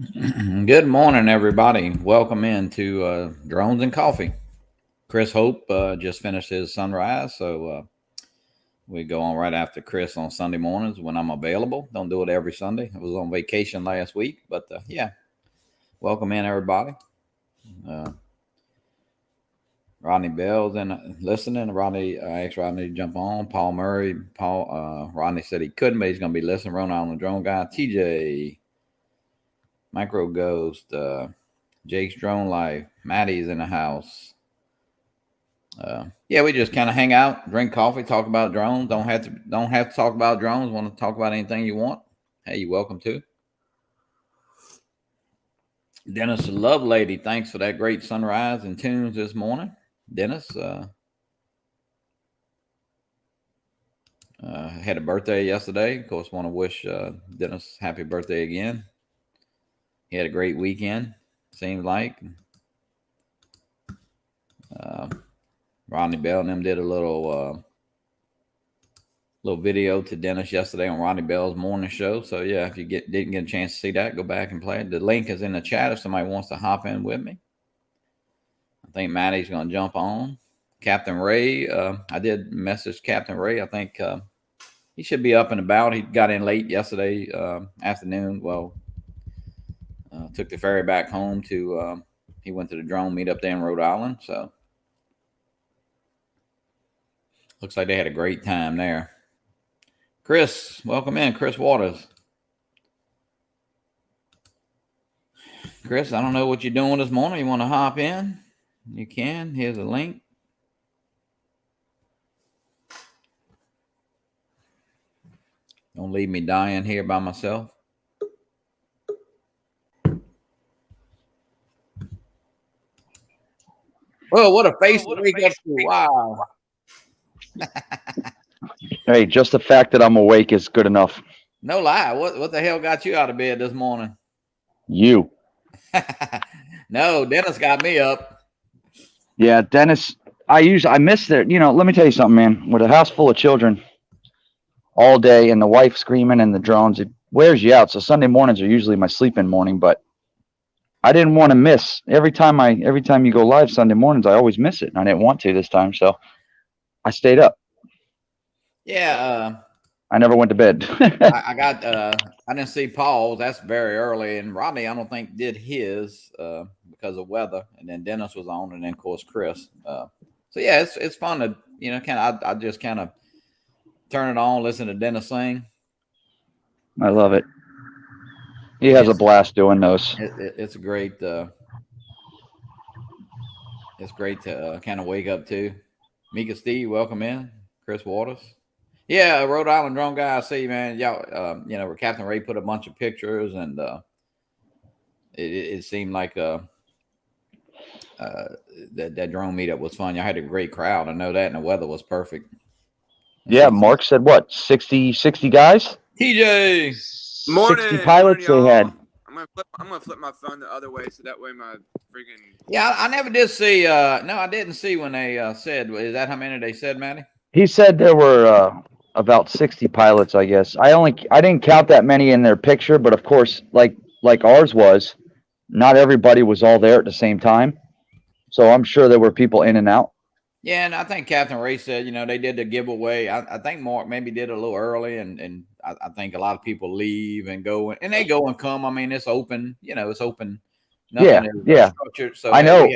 Good morning, everybody. Welcome into Drones and Coffee. Chris Hope just finished his sunrise, so we go on right after Chris on Sunday mornings when I'm available. Don't do it every Sunday. I was on vacation last week, but yeah, welcome in, everybody. Uh, Rodney Bell's in listening. I asked Rodney to jump on. Paul Murray. Rodney said he couldn't, but he's going to be listening. Ron Island Drone Guy. TJ. Micro Ghost. Jake's Drone Life. Mattys in the house. Yeah, we just kind of hang out, drink coffee, talk about drones. Don't have to talk about drones. Want to talk about anything you want? Hey, you're welcome to. Dennis, the love lady, thanks for that great sunrise and tunes this morning. Dennis had a birthday yesterday. Of course, want to wish Dennis happy birthday again. He had a great weekend, seems like. Rodney Bell and them did a little video to Dennis yesterday on Rodney Bell's morning show. So yeah, if you didn't get a chance to see that, go back and play it. The link is in the chat if somebody wants to hop in with me. I think Matty's going to jump on. Captain Ray, I did message Captain Ray. I think he should be up and about. He got in late yesterday afternoon. Well, took the ferry back home to. He went to the drone meet up there in Rhode Island. So looks like they had a great time there. Chris, welcome in. Chris Waters. Chris, I don't know what you're doing this morning. You want to hop in? You can. Here's a link. Don't leave me dying here by myself. Oh, what a face to wake up to. Wow. Hey, just the fact that I'm awake is good enough. No lie. What the hell got you out of bed this morning? You. No, Dennis got me up. Yeah, Dennis, I miss it. Let me tell you something, man. With a house full of children all day and the wife screaming and the drones, it wears you out. So Sunday mornings are usually my sleep-in morning, but I didn't want to miss. Every time you go live Sunday mornings, I always miss it. And I didn't want to this time, so I stayed up. Yeah. I never went to bed. I didn't see Paul's. That's very early. And Rodney, I don't think did his because of weather. And then Dennis was on, and then of course Chris. So yeah, it's fun to I just kind of turn it on, listen to Dennis sing. I love it. He has a blast doing those. It's great. It's great to kind of wake up to. Mika Steve, welcome in. Chris Waters. Yeah, Rhode Island Drone Guy. I see, man. Y'all, where Captain Ray put a bunch of pictures, and it seemed like that drone meetup was fun. Y'all had a great crowd. I know that, and the weather was perfect. Yeah, Mark said what? 60 guys? TJ, morning, 60 pilots morning, they had. I'm gonna flip my phone the other way so that way my freaking. Yeah, I never did see. No, I didn't see when they said. Is that how many they said, Matty? He said there were about 60 pilots, I guess. I didn't count that many in their picture, but of course, like ours was, not everybody was all there at the same time. So I'm sure there were people in and out. Yeah, and I think Captain Ray said, they did the giveaway. I think Mark maybe did it a little early, and I think a lot of people leave and go, and they go and come. I mean, it's open. It's open. Yeah. Structured. So I know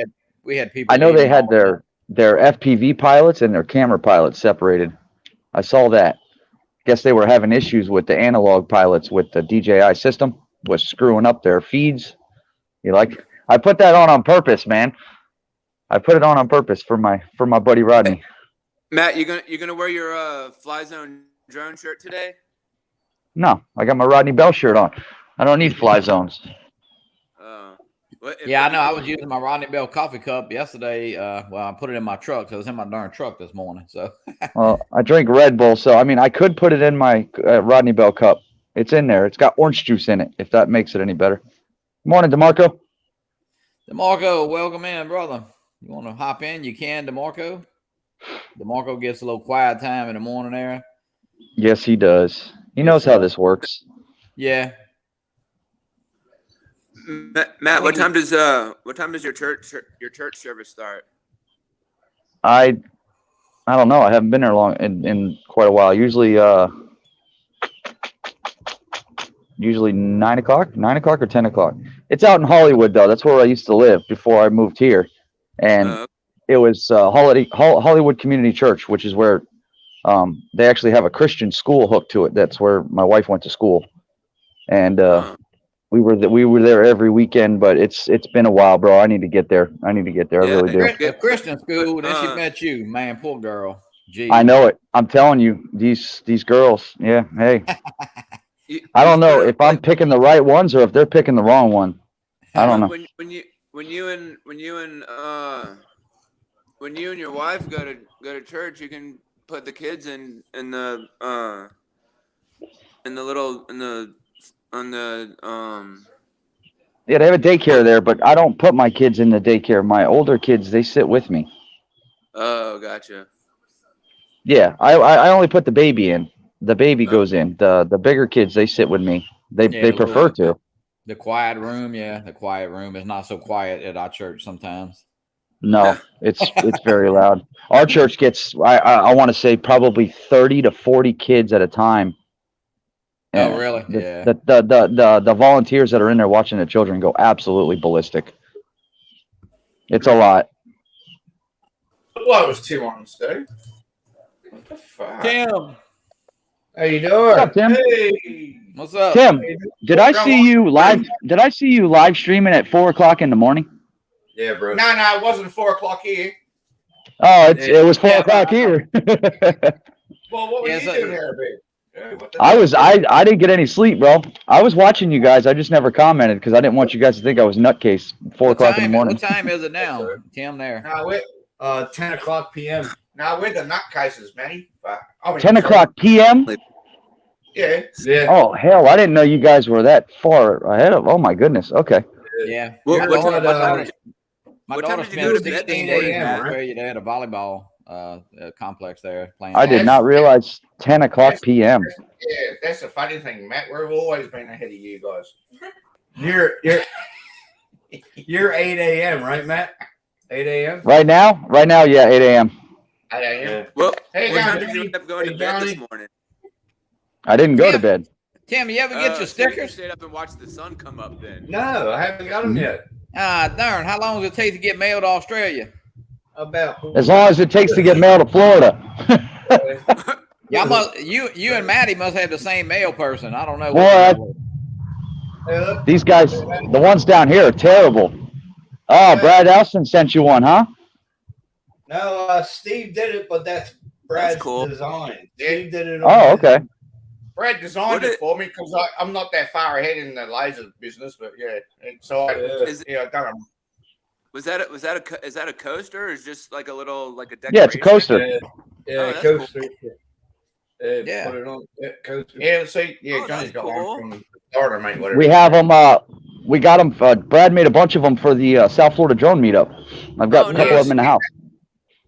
we had people. I know they had their FPV pilots and their camera pilots separated. I saw that. Guess they were having issues with the analog pilots with the DJI system, was screwing up their feeds. I put that on purpose, man. I put it on purpose for my buddy Rodney. Matt, you gonna wear your Fly Zone drone shirt today? No, I got my Rodney Bell shirt on. I don't need Fly Zones. Yeah, I know. I was using my Rodney Bell coffee cup yesterday. Well, I put it in my truck, so it was in my darn truck this morning. So, well, I drink Red Bull, so I mean, I could put it in my Rodney Bell cup. It's in there. It's got orange juice in it. If that makes it any better. Good morning, DeMarco. DeMarco, welcome in, brother. You want to hop in? You can, DeMarco. DeMarco gets a little quiet time in the morning there. Yes, he does. He knows how this works. Yeah. Matt, what time does your church service start? I don't know. I haven't been there long in quite a while. Usually 9 o'clock or 10 o'clock. It's out in Hollywood though. That's where I used to live before I moved here, and it was Hollywood Community Church, which is where they actually have a Christian school hooked to it. That's where my wife went to school, and we were there every weekend. But it's been a while, bro. I need to get there. I really do. Christian school. Then she met you, man. Poor girl. Gee. I know it. I'm telling you, these girls. Yeah. Hey. I don't know if I'm picking the right ones or if they're picking the wrong one. I don't know. When you and your wife go to church, you can put the kids on the Yeah, they have a daycare there, but I don't put my kids in the daycare. My older kids, they sit with me. Oh, gotcha. Yeah, I only put the baby in. The baby goes in. The bigger kids, they sit with me. They prefer to. The quiet room, the quiet room is not so quiet at our church sometimes. No, it's very loud. Our church gets I want to say probably 30 to 40 kids at a time. Oh, really? The volunteers that are in there watching the children go absolutely ballistic. It's a lot. Well, it was Tim on stage. What the fuck? Tim. How you doing? What's up, Tim? Hey. What's up? Tim, did I see you live streaming at 4 o'clock in the morning? Yeah, bro. No, it wasn't 4 o'clock here. Oh, it was 4 o'clock here. Well, what were you doing here, babe? I didn't get any sleep, bro. I was watching you guys. I just never commented because I didn't want you guys to think I was nutcase. 4 o'clock in the morning. What time is it now, Tim? There. Now we're 10 o'clock p.m. Now we're the nutcases, Matty. 10 o'clock p.m. Yeah. Oh hell! I didn't know you guys were that far ahead of. Oh my goodness. Okay. Yeah. What My time daughter did you go to spent bed 16 this days in morning, Australia. They had a volleyball complex there playing. I did not realize 10 o'clock p.m. Yeah, that's the funny thing, Matt. We've always been ahead of you guys. You're 8 a.m., right, Matt? 8 a.m. Right now, yeah, 8 a.m. 8 a.m. Well, hey, what time did you end up going to bed this morning? I didn't go to bed. Tim, you ever get your stickers? You stayed up and watched the sun come up then. No, I haven't got them yet. Ah, darn. How long does it take to get mailed to Australia? About As long as it takes to get mail to Florida. You and Maddie must have the same mail person. I don't know. Boy, these guys, the ones down here are terrible. Oh, Brad Elson sent you one, huh? No, Steve did it, but that's Brad's cool. design. Steve did it. Oh, okay. Brad designed it for me because I'm not that far ahead in the laser business, but yeah. So I done them. Is that a coaster or is just like a little a decoration? Yeah, it's a coaster. Yeah, coaster. Cool. Yeah. Put it on coaster. Yeah, see, Johnny's got one from the starter, mate. Whatever. We have them. We got them. Brad made a bunch of them for the South Florida drone meetup. I've got a couple of them in the house.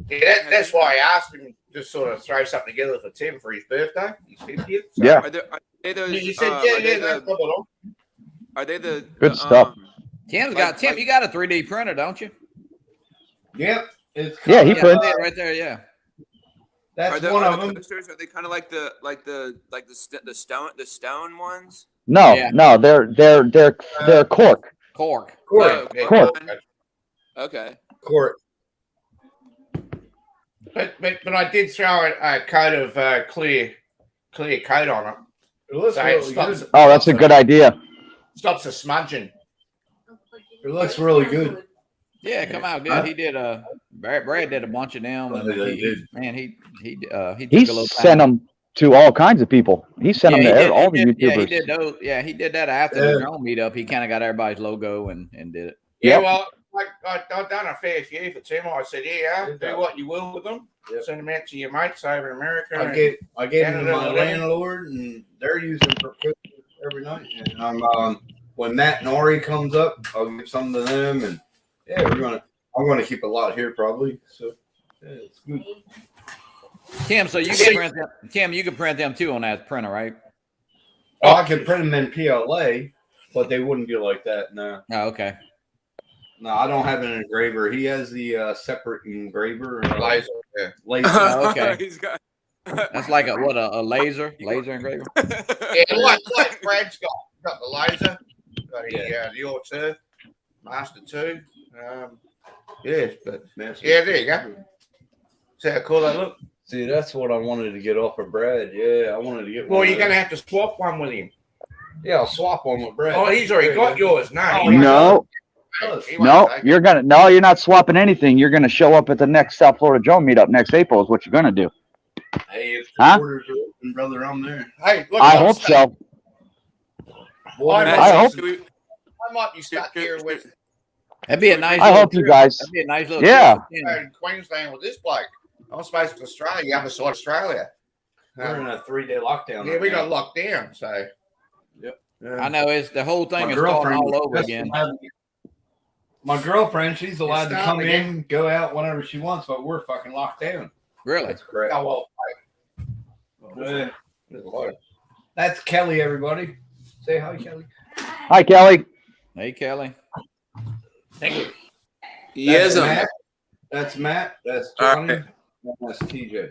Yeah, that's why I asked him to sort of throw something together for Tim for his birthday. He's 50th. So. Yeah. Are they those? He said, Are they the good stuff? Tim, you got a 3D printer, don't you? Yep. Yeah, he prints right there. Yeah. That's one of them. Coasters, are they kind of like the stone ones? No, they're cork. Cork. Okay. Cork. But I did throw a coat of clear coat on it. It looks really good. Oh, that's a good idea. Stops the smudging. It looks really good. Yeah, come out good. He did. Brad did a bunch of them. And he sent them to all kinds of people. He sent them to all the YouTubers. Yeah, he did those. Yeah, he did that after the drone meetup. He kind of got everybody's logo and did it. Yeah, well, I've done a fair few for Tim. I said, do what you will with them. Yep. Send them out to your mates over in America. I gave them to my landlord, and they're using them for cooking every night. And when Matt and Ari comes up, I'll give some to them. And I'm gonna keep a lot here probably. So it's good. Tim, so you can print them. Tim, you can print them too on that printer, right? Oh, I can print them in PLA. but they wouldn't be like that. No. Oh, okay. No, I don't have an engraver. He has the separate engraver. Laser. Yeah. Laser. Oh, okay. He's got. That's like a laser engraver. Yeah, like Brad's got the laser, got the auto, Master 2. Yes, but yeah, there you go. See how cool that look? See, that's what I wanted to get off of Brad. Yeah, I wanted to get one. Well, you're going to have to swap one with him. Yeah, I'll swap one with Brad. Oh, he's already got yours. No, You're not swapping anything. You're gonna show up at the next South Florida Drone meetup next April. Is what you're gonna do. Hey, if the orders are open, brother, I'm there. Hey, look, I hope so. I might be stuck here with. That'd be a nice. I hope you guys. That'd be a nice little. Yeah. In Queensland with this bloke. I'm supposed to Australia, other side of Australia. We're in a 3-day lockdown. Yeah, we got locked down. So. Yep. I know it's the whole thing is starting all over again. My girlfriend, she's allowed to come in, go out whenever she wants, but we're fucking locked down. Really? That's correct. Oh, well. That's Kelly, everybody. Say hi, Kelly. Hi, Kelly. Hey, Kelly. Thank you. Yes, That's Matt. That's Johnny. And that's TJ.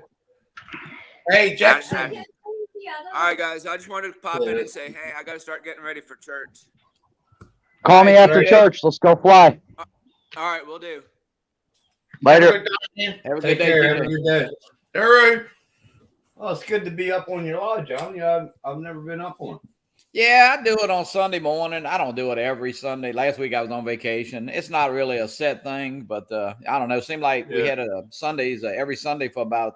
Hey, Jackson. All right, guys. I just wanted to pop in and say, hey, I got to start getting ready for church. Call me after church. Let's go fly. All right, we'll do. Later. Have a Take good day. care. Have a good day. All right. Oh, it's good to be up on your lodge, Johnny. I've never been up on. Yeah, I do it on Sunday morning. I don't do it every Sunday. Last week I was on vacation. It's not really a set thing, but I don't know. It seemed like we had Sundays every Sunday for about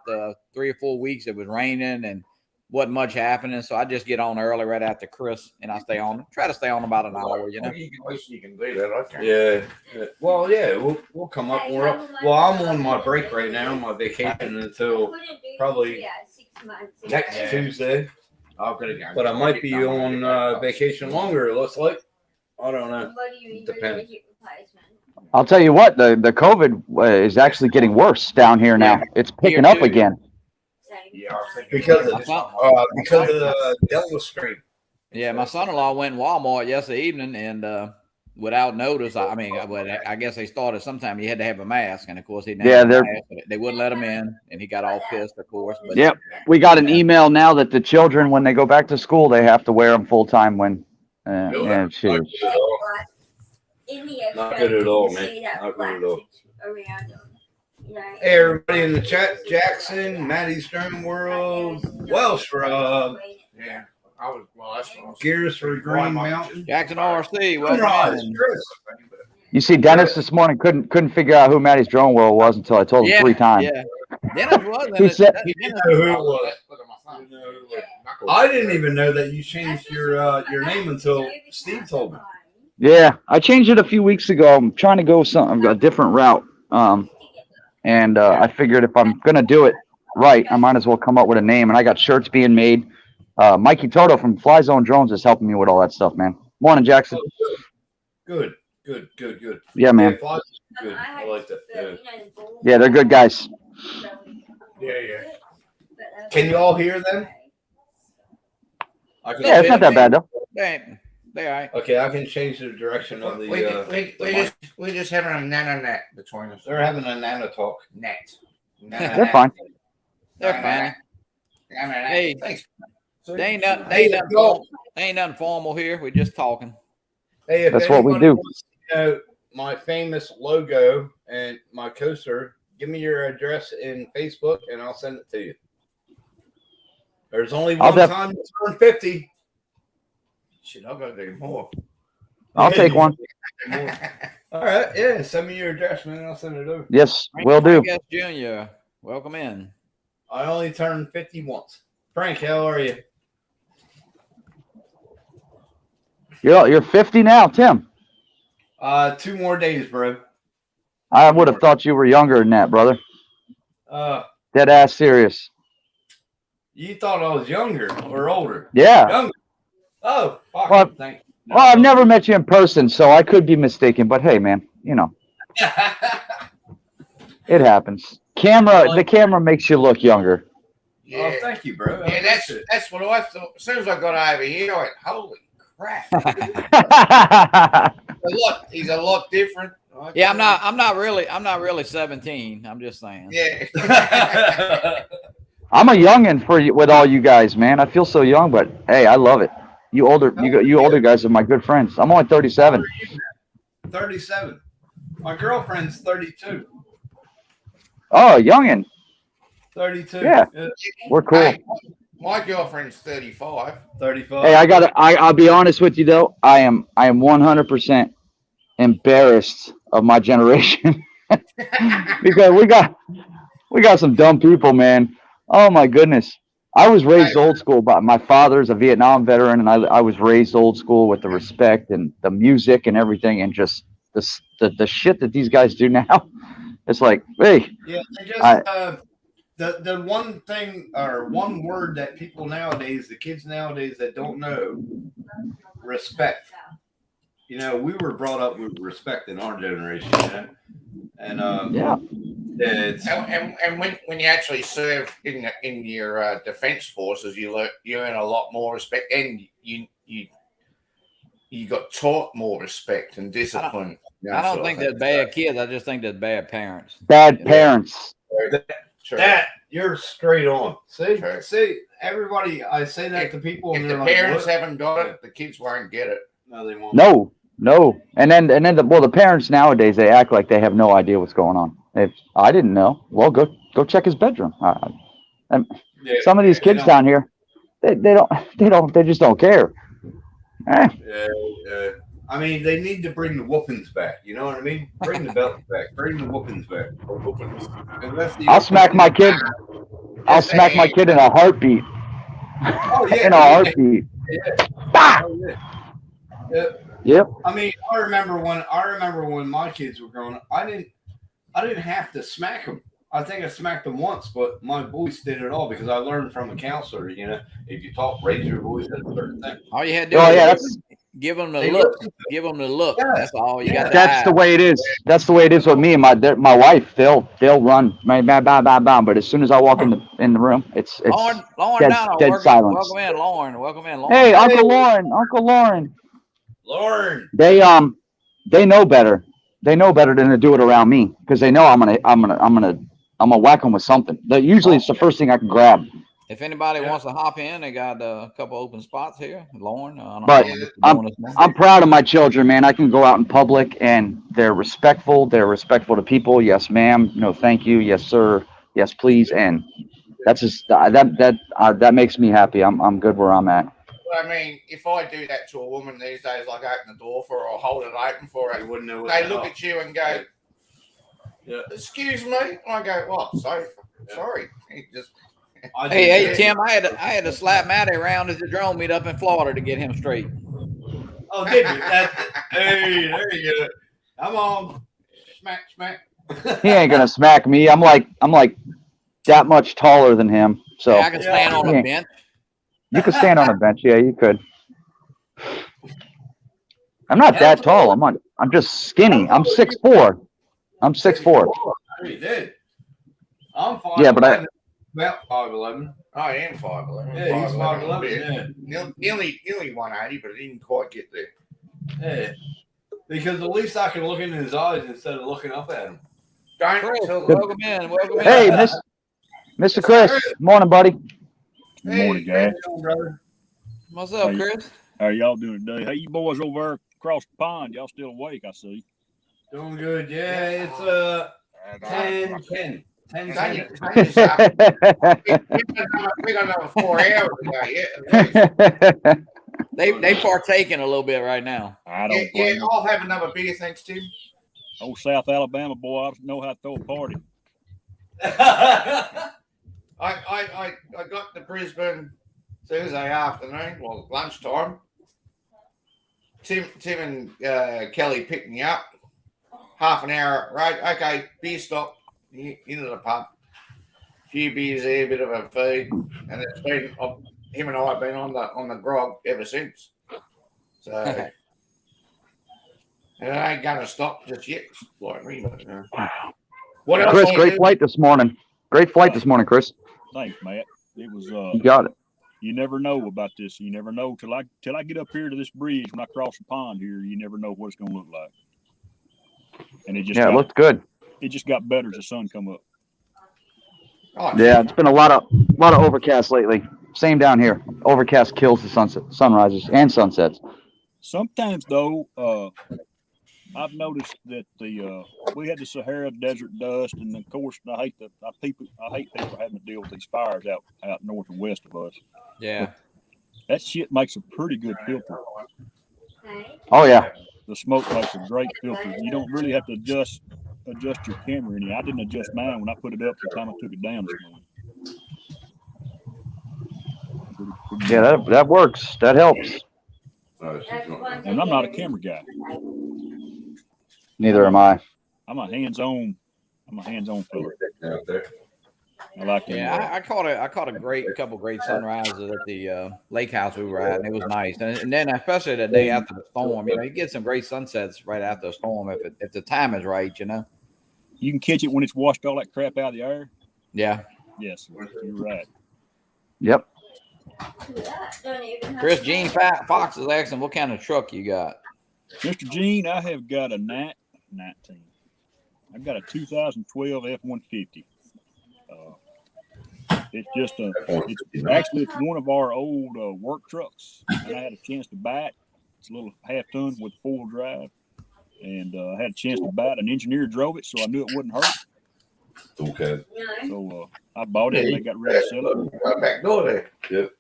3 or 4 weeks. It was raining and wasn't much happening, so I just get on early right after Chris, and I stay on. Try to stay on about an hour, you know. You can do that. I can. Yeah. Well, yeah, we'll come up. Well, I'm on my break right now, my vacation until probably next Tuesday. But I might be on vacation longer. It looks like. I don't know. Depends. I'll tell you what. The COVID is actually getting worse down here now. It's picking up again. Yeah, because of the Delta strain. Yeah, my son-in-law went in Walmart yesterday evening, and without notice, I guess they started sometime. He had to have a mask, and of course he didn't. Have a mask. They wouldn't let him in, and he got all pissed, of course. But yep, we got an email now that the children, when they go back to school, they have to wear them full time. When not good at all, man. Not good at all. Hey, everybody in the chat, Jackson, Mattys DroneWorld, Welsh Rob. Yeah. That's what I was Gears for Green Mountain. Jackson RC, welcome in. You see, Dennis this morning couldn't figure out who Mattys DroneWorld was until I told him 3 times. Yeah, Dennis was. He said, He didn't know who it was. I didn't even know that you changed your name until Steve told me. Yeah, I changed it a few weeks ago. I'm trying to go a different route. And I figured if I'm going to do it right, I might as well come up with a name. And I got shirts being made. Mikey Toto from Fly Zone Drones is helping me with all that stuff, man. Morning, Jackson. Good. Yeah, man. Good. I like that. Yeah, they're good guys. Yeah. Can you all hear them? Yeah, it's not that bad, though. They all right. Okay, I can change the direction of the. We're just having a nano net between us. They're having a nano talk. Net. They're fine. They're fine. Hey, thanks. They ain't nothing formal here. We're just talking. Hey, if that's what we do. Wants to know my famous logo and my coaster, give me your address in Facebook and I'll send it to you. There's only one time to turn 50. Shit, I'll go do more. I'll take one. All right, yeah. Send me your address, man. I'll send it over. Yes, will do. Frank Jr., welcome in. I only turned 50 once. Frank, how are you? You're 50 now, Tim. 2 more days, bro. I would have thought you were younger than that, brother. Dead ass serious. You thought I was younger or older? Yeah. Younger. Oh, fuck. Well, thank you. Well, I've never met you in person, so I could be mistaken. But hey, man, you know, it happens. The camera makes you look younger. Yeah. Oh, thank you, bro. Yeah, that's what I thought. As soon as I got over here, I went, holy crap. I'm He's a lot different. Yeah, I'm not really 17. I'm just saying. Yeah. a youngin' for you with all you guys, man. I feel so young, but hey, I love it. You older guys are my good friends. I'm only 37. 37. My girlfriend's 32. Oh, youngin'. 32. Yeah. We're cool. Hey, my girlfriend's 35. 35. Hey, I'll be honest with you though. I am 100% embarrassed of my generation because we got some dumb people, man. Oh my goodness. I was raised old school, but my father's a Vietnam veteran, and I was raised old school with the respect and the music and everything, and just the shit that these guys do now. It's like, hey, yeah, they just the one thing or one word that people nowadays, the kids nowadays that don't know, respect. You know, we were brought up with respect in our generation, you know? And yeah. And when you actually serve in your defense forces, you earn a lot more respect, and you got taught more respect and discipline. I don't think they're bad kids. I just think they're bad parents. Bad parents. That you're straight on. See, True. see, everybody. I say that to people, and If they're the like, parents what? haven't got it, the kids won't get it. No, they won't. No. And then the parents nowadays, they act like they have no idea what's going on. I didn't know. Well, go check his bedroom. Some of these kids down here, they just don't care. I mean, they need to bring the whoopings back. You know what I mean? Bring the belts back. Bring the whoopings back. I'll smack my kid. I'll smack my kid in a heartbeat. Oh yeah, in a heartbeat. Yeah. Bah! Oh, yeah. Yep. I mean, I remember when my kids were growing up. I didn't have to smack them. I think I smacked them once, but my boys did it all because I learned from a counselor. You know, if you talk, raise your voice at a certain thing. All you had to do that's give them the look. Give them the look. Yeah. That's all you got. That's the way it is. That's the way it is with me and my wife. They'll run, but as soon as I walk in the room, it's Lauren dead silence. Welcome in, Lauren. Hey, Uncle Lauren. Lauren. They know better. They know better than to do it around me because they know I'm gonna whack them with something. Usually it's the first thing I can grab. If anybody wants to hop in, they got a couple open spots here. Lauren, but I'm proud of my children, man. I can go out in public and they're respectful. They're respectful to people. Yes, ma'am. No, thank you. Yes, sir. Yes, please. And that's just that makes me happy. I'm good where I'm at. I mean, if I do that to a woman these days, like open the door for her or hold it open for her, You wouldn't know. they look at you and go, Yeah. "Excuse me." I go, "Well, sorry." Hey, Tim, I had to slap Matty around as the drone meet up in Florida to get him straight. Oh, did you? Hey, there you go. Come on, smack. He ain't gonna smack me. I'm like that much taller than him. So I can stand on a bench. You could stand on a bench. Yeah, you could. I'm not that tall. I'm just skinny. I'm 6'4". I'm 6'4". You did. I'm 5'11". Yeah, but about 5'11". I am 5'11". Yeah, he's 5'11". Yeah. Nearly 180, but I didn't quite get there. Yeah. Because at least I can look into his eyes instead of looking up at him. Chris, welcome in. Hey, Mr. Chris. Morning, buddy. Good morning, guys. Brother. What's up, Chris? How are y'all doing today? Hey, you boys over there across the pond, y'all still awake, I see. Doing good. Yeah, it's 10:10. 10:10. We got another 4 hours to go. They partaking a little bit right now. I don't blame them. I'll have another beer, thanks, Tim. Old South Alabama boy, I know how to throw a party. I got to Brisbane Thursday afternoon, well, lunchtime. Tim and Kelly picked me up. Half an hour, right? Okay, beer stop into the pub. A few beers there, a bit of a feed, and it's been him and I have been on the grog ever since. So and I ain't gonna stop just yet, like me. But, what else? Chris, great flight this morning. Great flight this morning, Chris. Thanks, Matt. It was You got it. You never know about this. You never know till I get up here to this bridge when I cross the pond here. You never know what it's going to look like. And it it looked good. It just got better as the sun come up. Oh, Yeah, it's been a lot of overcast lately. Same down here. Overcast kills the sunrises and sunsets. Sometimes though, I've noticed that we had the Sahara Desert dust, and of course I hate people having to deal with these fires out north and west of us. Yeah. But that shit makes a pretty good filter. Oh yeah. The smoke makes a great filter. You don't really have to adjust your camera any. I didn't adjust mine when I put it up the time I took it down this morning. Yeah, that works. That helps. And I'm not a camera guy. Neither am I. I'm a hands-on fella. I like it. Yeah, I caught a couple great sunrises at the lake house we were at, and it was nice. And then especially the day after the storm, you get some great sunsets right after the storm if the time is right, You can catch it when it's washed all that crap out of the air. Yeah. Yes, you're right. Yep. Chris Gene Fox is asking what kind of truck you got. Mr. Gene, I have got a 19. I've got a 2012 F-150. It's just it's one of our old work trucks, and I had a chance to buy it. It's a little half-ton with four-wheel drive, and I had a chance to buy it. An engineer drove it, so I knew it wouldn't hurt. Okay. So I bought it, and they got ready to sell it. Right back door there. Yep.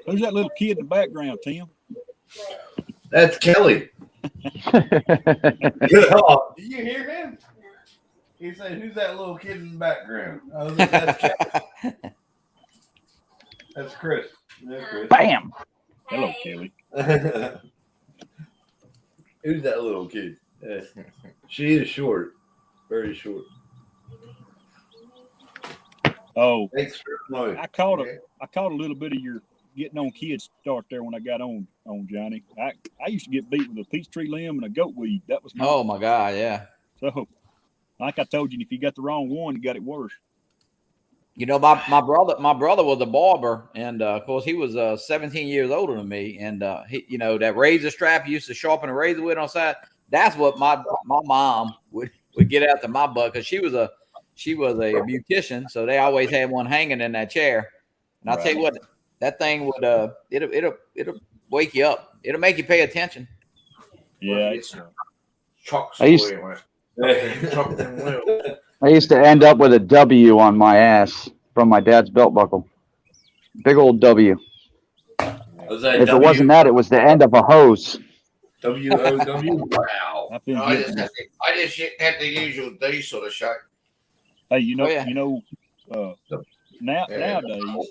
Who's that little kid in the background, Tim? That's Kelly. Oh, did you hear him? He said, "Who's that little kid in the background?" I was like, "That's Kelly." That's Chris. That's Chris. Bam. Hello, Kelly. Who's that little kid? She is short. Very short. Oh, Thanks for knowing. I caught a little bit of your getting on kids start there when I got on Johnny. I used to get beat with a peach tree limb and a goat weed. That was Oh my God, yeah. So, like I told you, if you got the wrong one, you got it worse. My brother was a barber, and of course he was 17 years older than me. And he, that razor strap you used to sharpen a razor with on side. That's what my mom would get after my butt, because she was a beautician, so they always had one hanging in that chair. And I'll tell you what, that thing would it'll wake you up. It'll make you pay attention. Yeah, it's I used to end up with a W on my ass from my dad's belt buckle. Big old W. If it wasn't that, it was the end of a hose. W-O-W. Wow. I just had the usual diesel to shake. Hey, nowadays,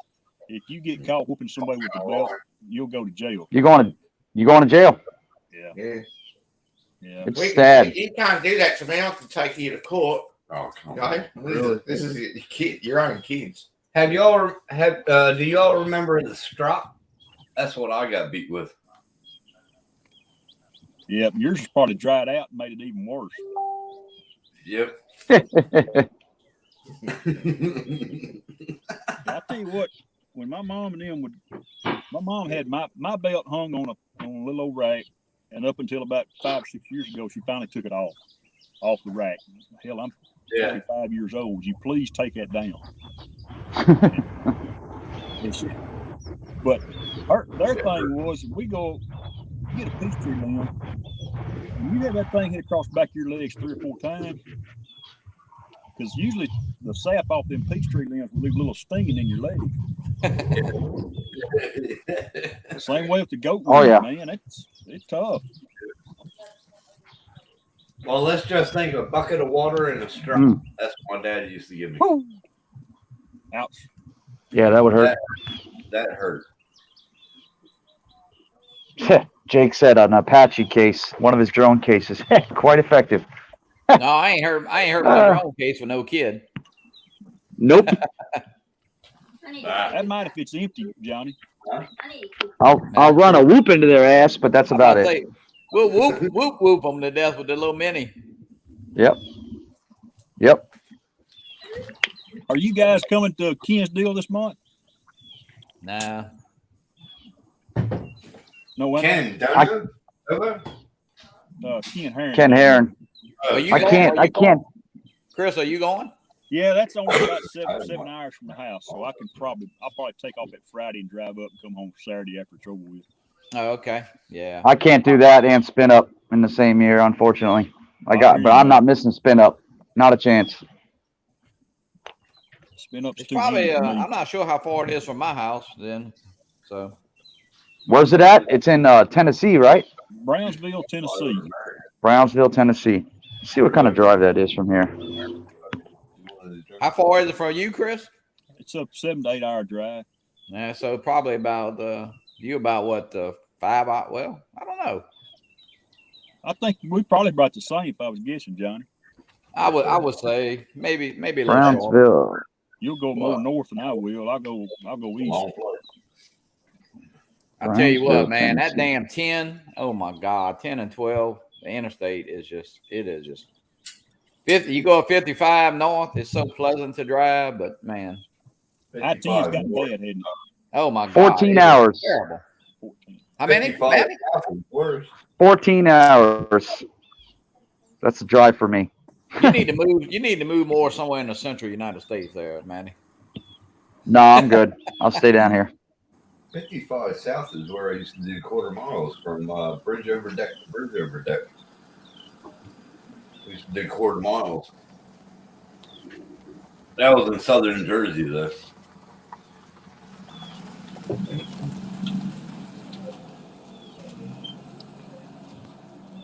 if you get caught whooping somebody with the belt, you'll go to jail. You going to jail? Yeah. It's sad. You can't do that to me. I can take you to court. Oh, come on. Really? This is your kid, your own kids. Do y'all remember the strop? That's what I got beat with. Yeah, yours is probably dried out and made it even worse. Yep. I tell you what, when my mom and them my mom had my belt hung on a little old rack, and up until about 5 or 6 years ago, she finally took it off the rack. Hell, I'm 35 years old. Would you please take that down? But their thing was, we go get a peach tree limb, and you have that thing hit across the back of your legs 3 or 4 times, because usually the sap off them peach tree limbs will leave a little stinging in your leg. Same way with the goat weed, man. It's tough. Well, let's just think a bucket of water and a strap. That's what my dad used to give me. Woo. Ouch. Yeah, that would hurt. That hurt. Jake said an Apache case, one of his drone cases, quite effective. No, I ain't heard my drone case with no kid. Nope. That might if it's empty, Johnny. I'll run a whoop into their ass, but that's about it. We'll whoop them to death with the little mini. Yep. Are you guys coming to Ken's deal this month? Nah. No way. Ken, Donauer? Ken Herron. Ken Herron. Are you I going? can't. Are I you going? can't. Chris, are you going? Yeah, that's only about seven hours from the house, so I'll probably take off that Friday and drive up and come home Saturday after it's over with. Oh, okay. Yeah. I can't do that and spin up in the same year, unfortunately. But I'm not missing spin up. Not a chance. Spin up. It's probably. I'm not sure how far it is from my house. Then, so. Where's it at? It's in Tennessee, right? Brownsville, Tennessee. Brownsville, Tennessee. Let's see what kind of drive that is from here. How far is it from you, Chris? It's a 7 to 8 hour drive. Yeah, so probably about you about what 5 hours? Well, I don't know. I think we probably about the same if I was guessing, Johnny. I would say maybe a little short. Brownsville. You'll go more north than I will. I'll go east. I tell you what, man, Tennessee. that damn 10. Oh my God, 10 and 12. The interstate is just 50. You go 55 north. It's so pleasant to drive, but man, I-10's got bad, hadn't it? oh my God, 14 hours. terrible. How many? 14 hours. That's a drive for me. You need to move. You need to move more somewhere in the central United States, there, Manny. No, I'm good. I'll stay down here. 55 south is where I used to do quarter miles from bridge over deck to bridge over deck. We used to do quarter miles. That was in southern Jersey, though.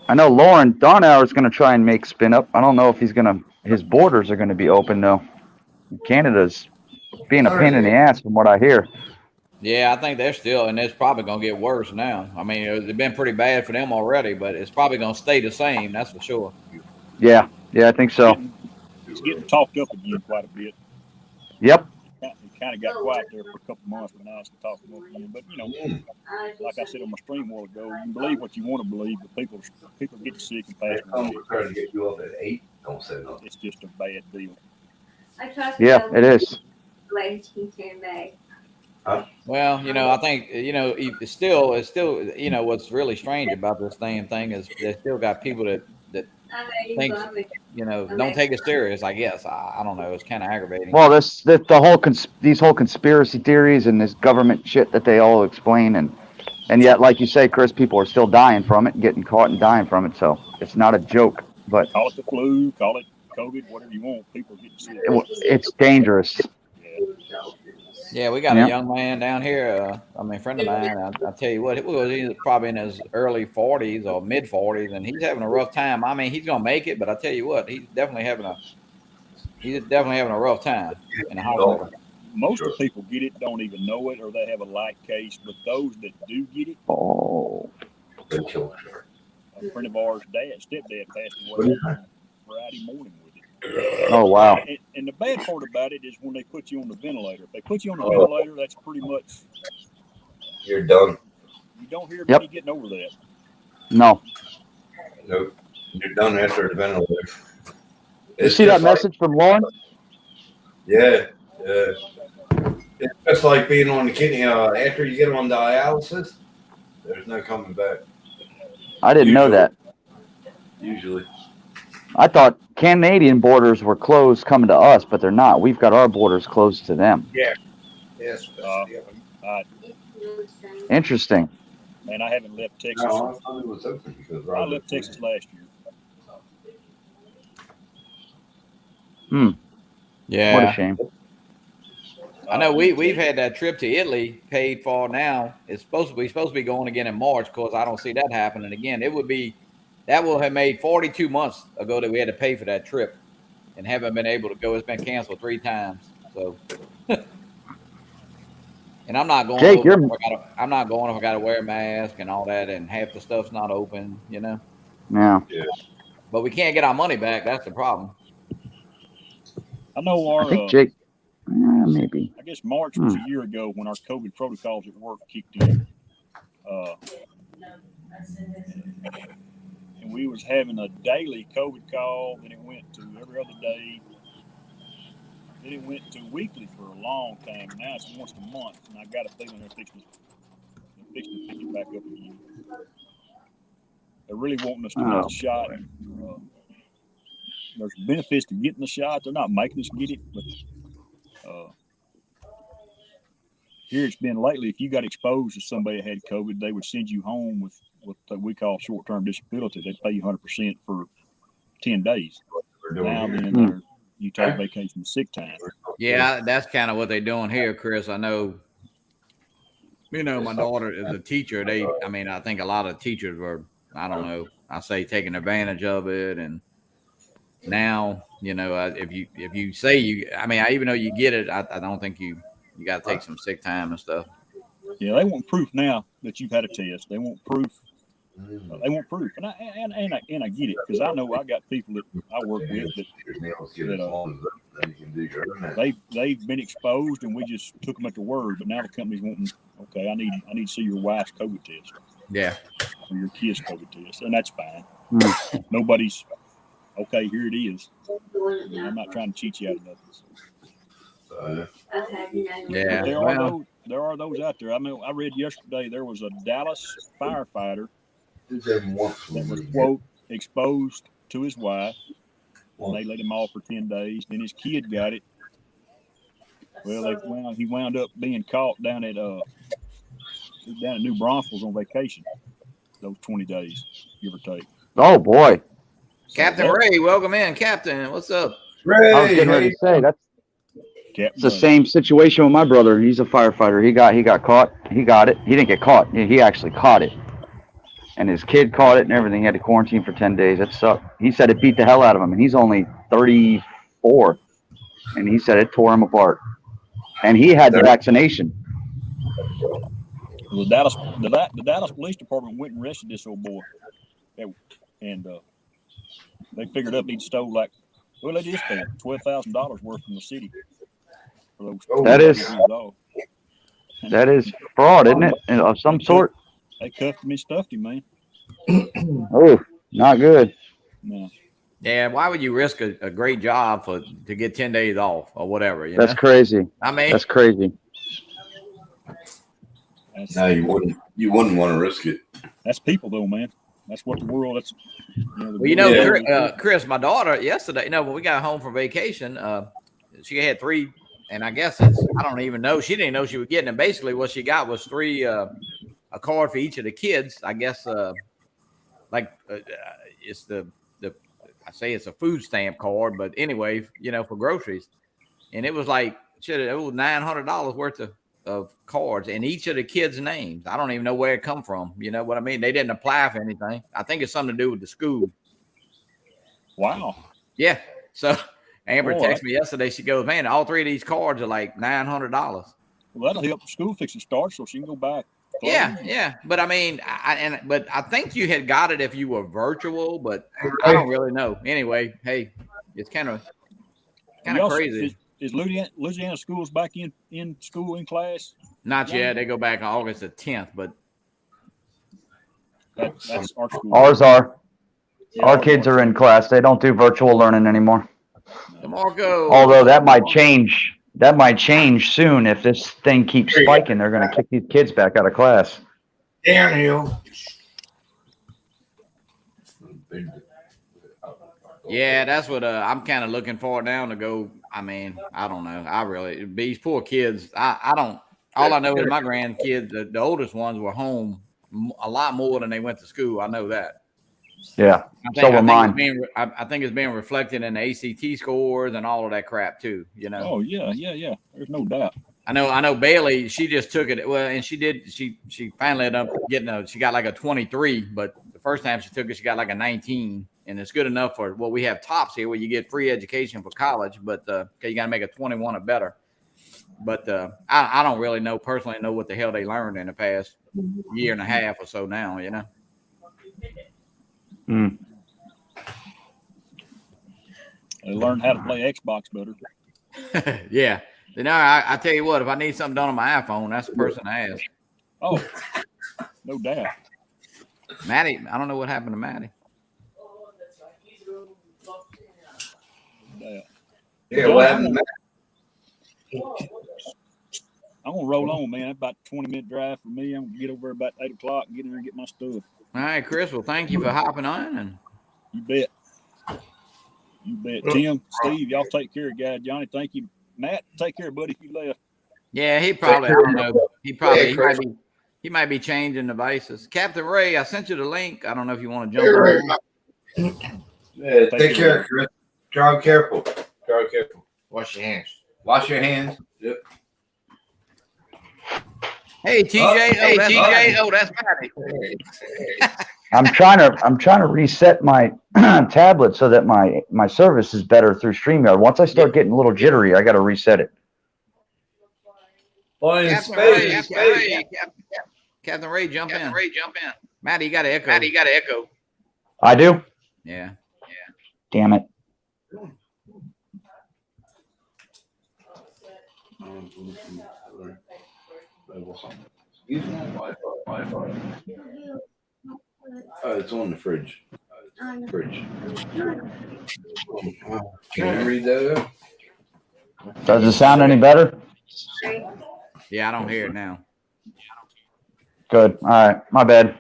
I know Lauren Donauer is going to try and make spin up. I don't know if his borders are going to be open, though. Canada's being a pain in the ass from what I hear. Yeah, I think they're still, and it's probably going to get worse now. I mean, it's been pretty bad for them already, but it's probably going to stay the same. That's for sure. Yeah, I think so. It's getting talked up again quite a bit. Yep. It kind of got quiet there for a couple of months, but now it's talking up again. But, like I said on my stream a while ago, you can believe what you want to believe, but people get sick and pass away. Trying to get you up at 8. Don't say nothing. It's just a bad deal. Yeah, it is. Well, I think, it's still, what's really strange about this damn thing is they still got people that think, don't take it serious, I guess. I don't know. It's kind of aggravating. Well, these whole conspiracy theories and this government shit that they all explain, and yet, like you say, Chris, people are still dying from it, getting caught and dying from it. So it's not a joke. But call it the flu, call it COVID, whatever you want. People get sick. It's dangerous. Yeah, we got a young man down here. A friend of mine. I tell you what, he's probably in his early 40s or mid 40s, and he's having a rough time. I mean, he's gonna make it, but I tell you what, he's definitely having a rough time in the hospital. Most of the people get it, don't even know it, or they have a light case. But those that do get it, a friend of ours, stepdad passed away on Friday morning with it. Oh, wow. And the bad part about it is when they put you on the ventilator. If they put you on the ventilator, that's pretty much... You're done. You don't hear many getting over that. No. Nope. You're done after the ventilator. You see that message from Lauren? Yeah. It's just like being on the kidney. After you get on dialysis, there's no coming back. I didn't know that. Usually. I thought Canadian borders were closed coming to us, but they're not. We've got our borders closed to them. Yeah. Yes. Interesting. And I haven't left Texas. No, I thought it was open because I left Texas last year. Yeah. What a shame. I know we've had that trip to Italy paid for now. It's supposed to be going again in March, because I don't see that happening again. That will have made 42 months ago that we had to pay for that trip and haven't been able to go. It's been canceled 3 times. So, and I'm not going. Jake, I'm not going if I got to wear a mask and all that, and half the stuff's not open. Yeah. But we can't get our money back. That's the problem. I know I think Jake. Maybe. I guess March was a year ago when our COVID protocols at work kicked in. And we was having a daily COVID call, then it went to every other day. Then it went to weekly for a long time. Now it's once a month, and I got a feeling they're fixing to pick it back up again. They're really wanting us to get the shot. There's benefits to getting the shot. They're not making us get it, but here it's been lately. If you got exposed to somebody that had COVID, they would send you home with what we call short-term disability. They'd pay you 100% for 10 days. Now then, you take vacation sick time. Yeah, that's kind of what they're doing here, Chris. I know. You know, my daughter is a teacher. I think a lot of teachers were, I don't know, I say taking advantage of it. And now, you know, if you say even though you get it, I don't think you got to take some sick time and stuff. Yeah, they want proof now that you've had a test. They want proof. And I get it, because I know I got people that I work with that they've been exposed, and we just took them at their word. But now the company's wanting, okay, I need to see your wife's COVID test. Yeah. Or your kid's COVID test, and that's fine. Nobody's okay. Here it is. I'm not trying to cheat you out of nothing. Yeah. There are those out there. I mean, I read yesterday there was a Dallas firefighter that was, quote, exposed to his wife. And they let him off for 10 days. Then his kid got it. Well, he wound up being caught down at New Braunfels on vacation. Those 20 days, give or take. Oh boy, Captain Ray, welcome in, Captain. What's up, Ray? I was getting ready to say it's the same situation with my brother. He's a firefighter. He got caught. He got it. He didn't get caught. He actually caught it. And his kid caught it and everything. He had to quarantine for 10 days. It sucked. He said it beat the hell out of him. And he's only 34. And he said it tore him apart. And he had the vaccination. The Dallas Police Department went and arrested this old boy. And they figured up he'd stole they just spent $12,000 worth from the city. For those that is fraud, isn't it? Of some sort. They cuffed him and stuffed him, man. Oh, not good. No. Yeah, why would you risk a great job to get 10 days off or whatever? That's crazy. I mean, that's crazy. No, you wouldn't want to risk it. That's people, though, man. That's what the world. That's Chris, my daughter yesterday. When we got home from vacation, she had 3, and I guess I don't even know. She didn't know she was getting it. Basically, what she got was 3. A card for each of the kids. I guess it's I say it's a food stamp card, but anyway, for groceries. And it was it was $900 worth of cards, and each of the kids' names. I don't even know where it come from. You know what I mean? They didn't apply for anything. I think it's something to do with the school. Wow. Yeah. So Amber texted me yesterday. She goes, "Man, all 3 of these cards are like $900." Well, that'll help the school fix the start, so she can go back. Yeah. But I mean, I think you had got it if you were virtual, but I don't really know. Anyway, hey, it's kind of crazy. Is Louisiana schools back in school in class? Not yet. They go back on August the 10th, but that's our school. Ours are. Yeah, our kids are in class. They don't do virtual learning anymore. DeMarco. Although that might change. That might change soon if this thing keeps spiking. They're going to kick these kids back out of class. Downhill. Yeah, that's what I'm kind of looking for now to go. I mean, I don't know. These poor kids, I don't. All I know is my grandkids, the oldest ones, were home a lot more than they went to school. I know that. Yeah, so were mine. I think it's being reflected in the ACT scores and all of that crap too. Oh yeah. There's no doubt. I know Bailey. She just took it. Well, and she did. She finally ended up getting she got like a 23, but the first time she took it, she got like a 19, and it's good enough for. Well, we have TOPS here where you get free education for college, but you got to make a 21 or better. But I don't really personally know what the hell they learned in the past year and a half or so now. They learned how to play Xbox better. Yeah. I tell you what, if I need something done on my iPhone, that's the person I ask. Oh, no doubt. Matty, I don't know what happened to Matty. Yeah, what happened to Matty? I'm gonna roll on, man. About a 20-minute drive for me. I'm gonna get over there about 8 o'clock and get in there and get my stuff. All right, Chris. Well, thank you for hopping on. And You bet. You bet. Tim, Steve, y'all take care, guys. Johnny, thank you. Matt, take care, buddy. If you left. yeah, he probably, I don't know. He might be changing the bases. Captain Ray, I sent you the link. I don't know if you want to jump on. Yeah, take care, Chris. Drive careful. Drive careful. Wash your hands. Wash your hands. Yep. Hey, TJ. Oh, that's Matty. I'm trying to reset my tablet so that my service is better through StreamYard. Once I start getting a little jittery, I got to reset it. Captain Ray, jump in. Matty, you got to echo. I do? Yeah. Damn it. It's on the fridge. Can you read that out? Does it sound any better? Yeah, I don't hear it now. Good. All right. My bad.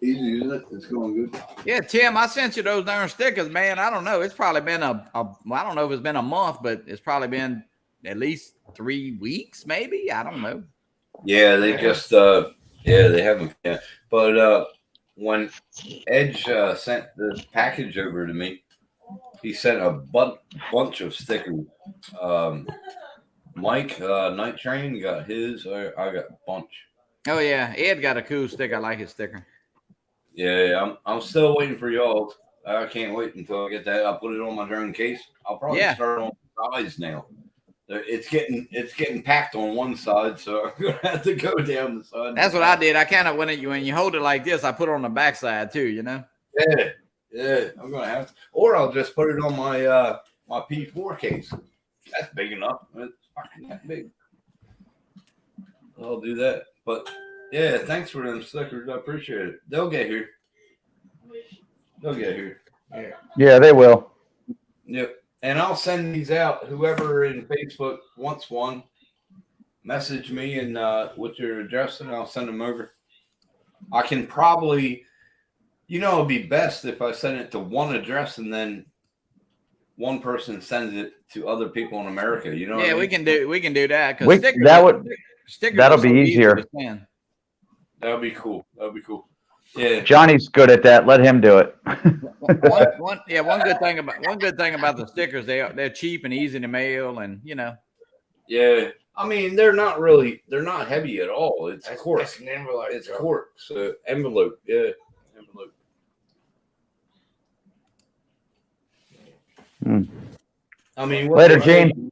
Easy, isn't it? It's going good. Yeah, Tim, I sent you those darn stickers, man. I don't know. It's probably been well, I don't know if it's been a month, but it's probably been at least 3 weeks, maybe. I don't know. Yeah, they just they haven't. Yeah. But when Edge sent the package over to me, he sent a bunch of stickers. Mike Night Train got his. I got a bunch. Oh yeah, Ed got a cool sticker. I like his sticker. Yeah, I'm still waiting for y'all. I can't wait until I get that. I'll put it on my drone case. I'll probably start on the sides now. It's getting packed on one side, so I'm gonna have to go down the side. That's what I did. I kind of when you hold it like this, I put it on the back side too. You know. Yeah. I'm gonna have to, or I'll just put it on my my P4 case. That's big enough. It's fucking that big. I'll do that. But yeah, thanks for them stickers. I appreciate it. They'll get here. Yeah, they will. Yep. And I'll send these out. Whoever in Facebook wants one, message me and with your address, and I'll send them over. I can probably, it'd be best if I send it to one address and then one person sends it to other people in America. You know? Yeah, what I mean? we can do that because that'll be easier. That'll be cool. Yeah, Johnny's good at that. Let him do it. one good thing about the stickers, they're cheap and easy to mail, and Yeah, I mean they're not heavy at all. It's cork. That's an envelope. It's cork. So envelope. Yeah, envelope. I mean, later, Gene.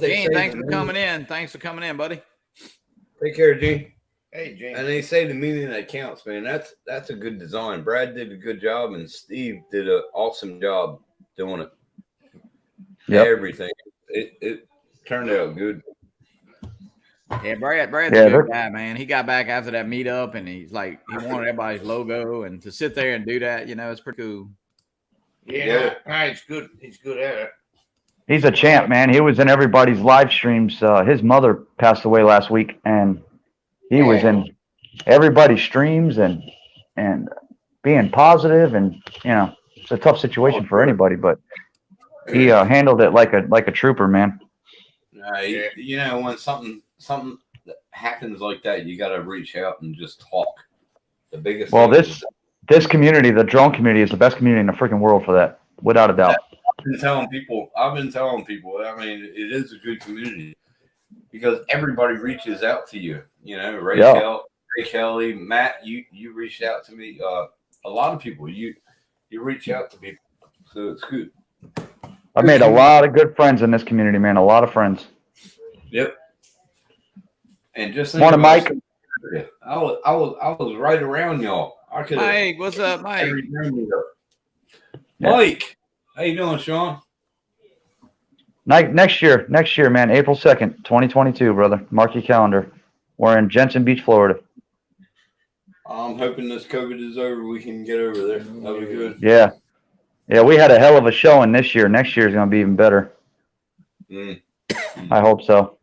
Gene, thanks for coming in. Thanks for coming in, buddy. Take care, Gene. Hey, Gene. And they say the meaning that counts, man. That's a good design. Brad did a good job, and Steve did an awesome job doing it. Yep. Everything. It turned out good. Yeah, Brad's a good guy, man. He got back after that meetup, and he wanted everybody's logo, and to sit there and do that, it's pretty cool. Yeah. He's good. He's good at it. He's a champ, man. He was in everybody's live streams. His mother passed away last week, and he was in everybody's streams and being positive, and it's a tough situation for anybody, but he handled it like a trooper, man. When something happens like that, you got to reach out and just talk. The biggest. Well, this community, the drone community, is the best community in the freaking world for that, without a doubt. I've been telling people. I mean, it is a good community because everybody reaches out to you. Ray Kelly, Matt, you reached out to me. A lot of people, you reach out to people, so it's good. I've made a lot of good friends in this community, man. A lot of friends. Yep. And just morning, Mike. I was right around y'all. Mike, what's up, Mike? Mike, how you doing, Sean? Next year, man. April 2nd, 2022, brother. Mark your calendar. We're in Jensen Beach, Florida. I'm hoping this COVID is over. We can get over there. That'll be good. Yeah. Yeah, we had a hell of a showing this year. Next year is going to be even better. I hope so.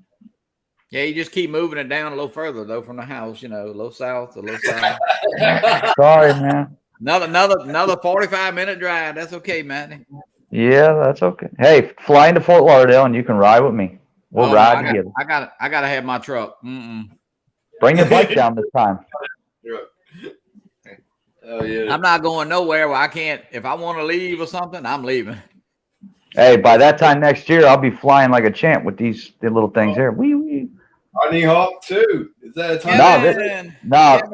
Yeah, you just keep moving it down a little further though from the house. You know, a little south, a little south. Sorry, man. Another 45-minute drive. That's okay, Matty. Yeah, that's okay. Hey, fly into Fort Lauderdale and you can ride with me. We'll ride together. I gotta have my truck. Bring your bike down this time. Oh yeah. I'm not going nowhere where I can't. If I want to leave or something, I'm leaving. Hey, by that time next year, I'll be flying like a champ with these little things here. Wee wee. Tiny Hawk too. Is that a tiny? Kevin,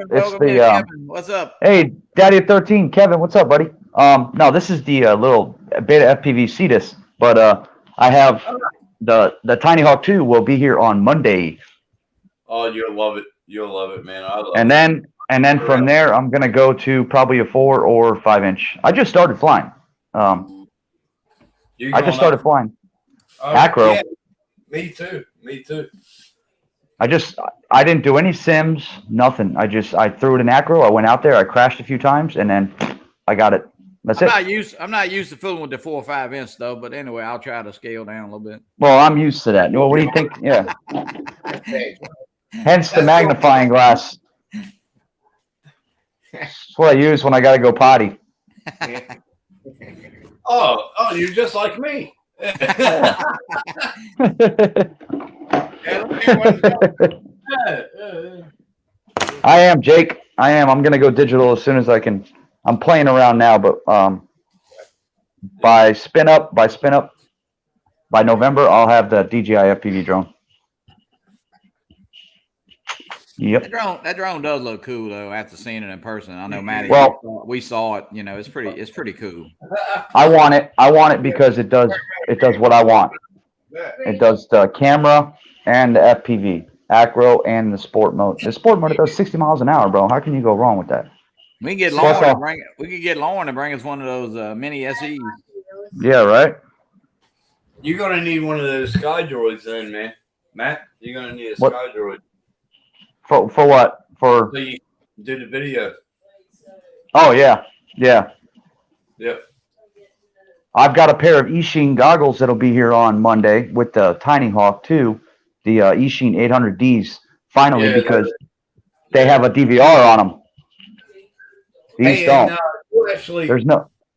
it's the Kevin, what's up? Hey, Daddy at 13, Kevin, what's up, buddy? No, this is the little Beta FPV Cetus, but I have the Tiny Hawk 2 will be here on Monday. Oh, you'll love it. You'll love it, man. I love and it. then from there, I'm gonna go to probably a 4 or 5 inch. I just started flying. I just started flying. Acro. Yeah, me too. Me too. I didn't do any sims, nothing. I threw it in acro. I went out there, I crashed a few times, and then I got it. That's it. I'm not used to fooling with the 4 or 5 inch though, but anyway, I'll try to scale down a little bit. Well, I'm used to that. Well, what do you think? Yeah. Hence the magnifying glass. That's what I use when I gotta go potty. Oh, you're just like me. I am, Jake. I am. I'm gonna go digital as soon as I can. I'm playing around now, but by spin up by November, I'll have the DJI FPV drone. Yep. That drone does look cool though. After seeing it in person, I know Matty. Well, we saw it. You know, it's pretty cool. I want it because it does what I want. It does the camera and the FPV, acro, and the sport mode. The sport mode, it does 60 miles an hour, bro. How can you go wrong with that? We can get Lauren to bring us one of those mini SEs. Yeah, right. You're gonna need one of those sky droids then, man. Matt, you're gonna need a sky droid. For what? For so you do the video. Oh yeah. Yep. I've got a pair of Eachine goggles that'll be here on Monday with the Tiny Hawk 2, the Eachine 800Ds, finally, because they have a DVR on them. These don't.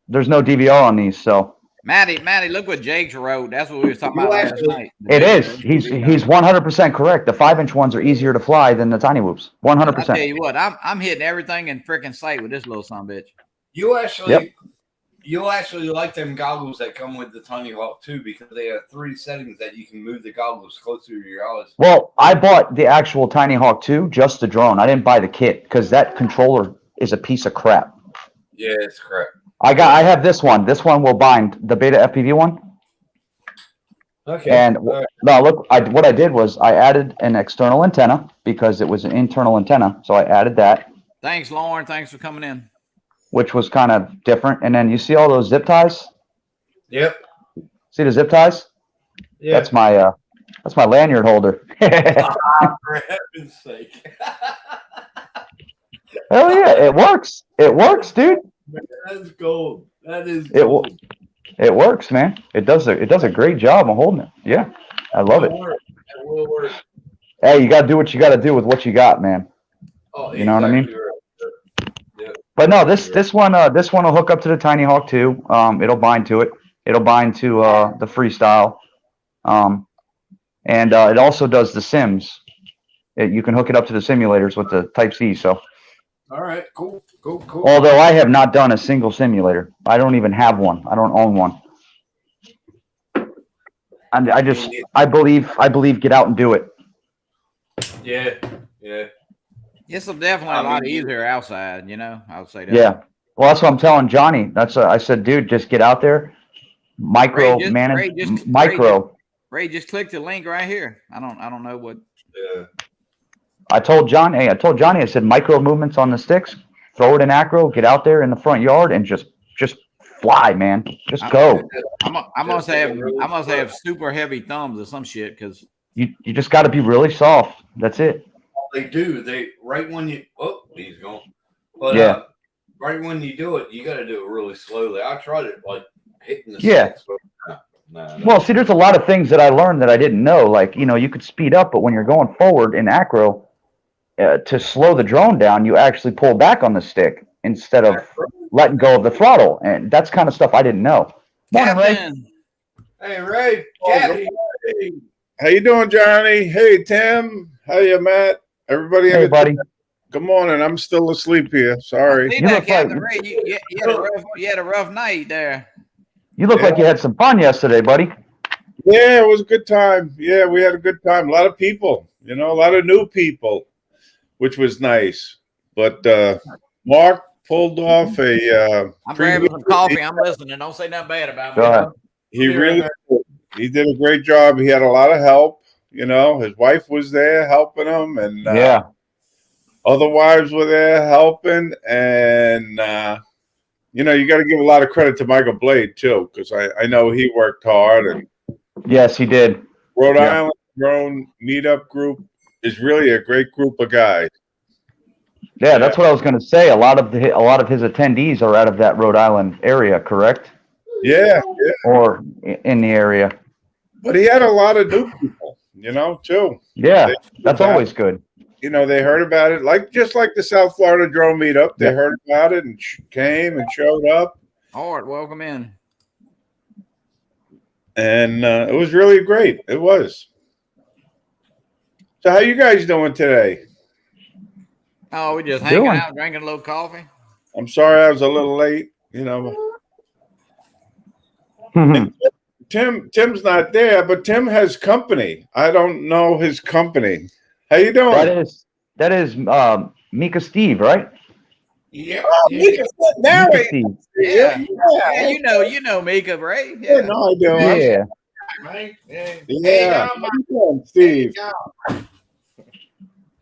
There's no DVR on these, so. Matty, look what Jake wrote. That's what we were talking about last night. It is. He's 100% correct. The 5-inch ones are easier to fly than the tiny whoops. 100%. I tell you what, I'm hitting everything in freaking sight with this little son bitch. You'll actually like them goggles that come with the Tiny Hawk 2 because they have 3 settings that you can move the goggles closer to your eyes. Well, I bought the actual Tiny Hawk 2, just the drone. I didn't buy the kit because that controller is a piece of crap. Yeah, it's correct. I have this one. This one will bind the Beta FPV one. Okay. And no, look, what I did was I added an external antenna because it was an internal antenna. So I added that. Thanks, Lauren. Thanks for coming in. Which was kind of different. And then you see all those zip ties? Yep. See the zip ties? Yeah. That's my lanyard holder. For heaven's sake. Hell yeah, it works. It works, dude. That's gold. That is gold. It works, man. It does a great job of holding it. Yeah. I love it. It will work. Hey, you gotta do what you gotta do with what you got, man. Oh, you know what I mean? Right. Yeah. But no, this one will hook up to the Tiny Hawk 2. It'll bind to it. It'll bind to the Freestyle. And it also does the sims. You can hook it up to the simulators with the Type-C, so. All right, cool. Although I have not done a single simulator. I don't even have one. I don't own one. And I believe get out and do it. Yeah. It's definitely a lot easier outside, you know. I would say that. Yeah. Well, that's what I'm telling Johnny. I said, dude, just get out there. Micro. Ray, just click the link right here. I don't know what. Yeah. I told Johnny, I said, micro movements on the sticks, throw it in acro, get out there in the front yard and just fly, man. Just go. I must have super heavy thumbs or some shit because you just got to be really soft. That's it. They do. He's gone. But yeah. Right when you do it, you got to do it really slowly. I tried it like hitting the sticks, but Nah. Well, see, there's a lot of things that I learned that I didn't know. Like, you could speed up, but when you're going forward in acro, to slow the drone down, you actually pull back on the stick instead of letting go of the throttle. And that's kind of stuff I didn't know. Morning, Ray. Captain. Hey, Ray. How you doing, Johnny? Hey, Tim. How you, Matt? Everybody in Hey, the buddy. Good morning. I'm still asleep here. Sorry. See You that, look Captain like- Ray? You had a rough night there. You look like you had some fun yesterday, buddy. Yeah, it was a good time. Yeah, we had a good time. A lot of people, a lot of new people, which was nice. But Mark pulled off a I'm grabbing some coffee. I'm listening. Don't say nothing bad about me. Go ahead. He did a great job. He had a lot of help. His wife was there helping him, and Yeah. other wives were there helping. And you got to give a lot of credit to Michael Blade too, because I know he worked hard. And Yes, he did. Rhode Island Drone Meetup Group is really a great group of guys. Yeah, that's what I was going to say. A lot of his attendees are out of that Rhode Island area, correct? Yeah. Or in the area. But he had a lot of new people, too. Yeah, that's always good. They heard about it, just like the South Florida Drone Meetup. They heard about it and came and showed up. Art, welcome in. And it was really great. It was. So how you guys doing today? Oh, we just hanging out, drinking a little coffee. I'm sorry I was a little late. Tim's not there, but Tim has company. I don't know his company. How you doing? That is Mika Steve, right? Yeah. Mika, now Mika Steve. Yeah, you know Mika, right? Yeah, no, I do. Yeah. Right? Yeah. How you doing, Steve?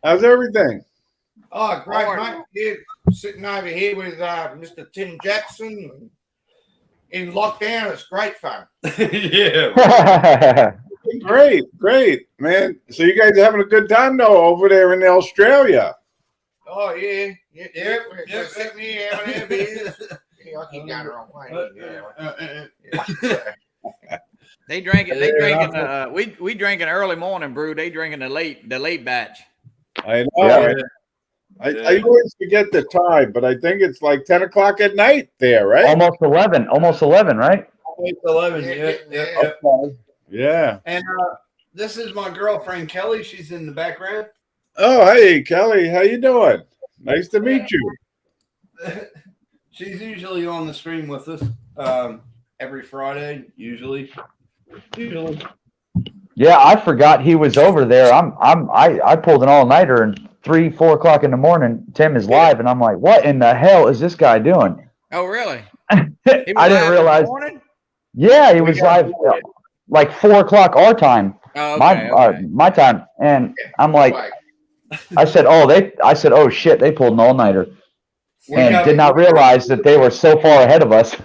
How's everything? Oh, great, mate. Here, sitting over here with Mr. Tim Jackson in lockdown. It's great fun. Yeah. Great, man. So you guys are having a good time though over there in Australia. Oh yeah. We're sitting here having our beers. Yeah, I keep going the wrong way. They drinking. We drinking early morning brew. They drinking the late batch. I know. Yeah. I always forget the time, but I think it's like 10 o'clock at night there, right? Almost 11, right? It's 11. Yeah. Okay. Yeah. And this is my girlfriend Kelly. She's in the background. Oh, hey, Kelly. How you doing? Nice to meet you. She's usually on the stream with us every Friday, usually. Yeah, I forgot he was over there. I pulled an all-nighter and 3-4 o'clock in the morning. Tim is live, and I'm like, what in the hell is this guy doing? Oh, really? I didn't realize. Yeah, he was live like 4 o'clock our time, Oh, okay, my time, and I'm like, I said, oh shit, they pulled an all-nighter, and did not realize that they were so far ahead of us.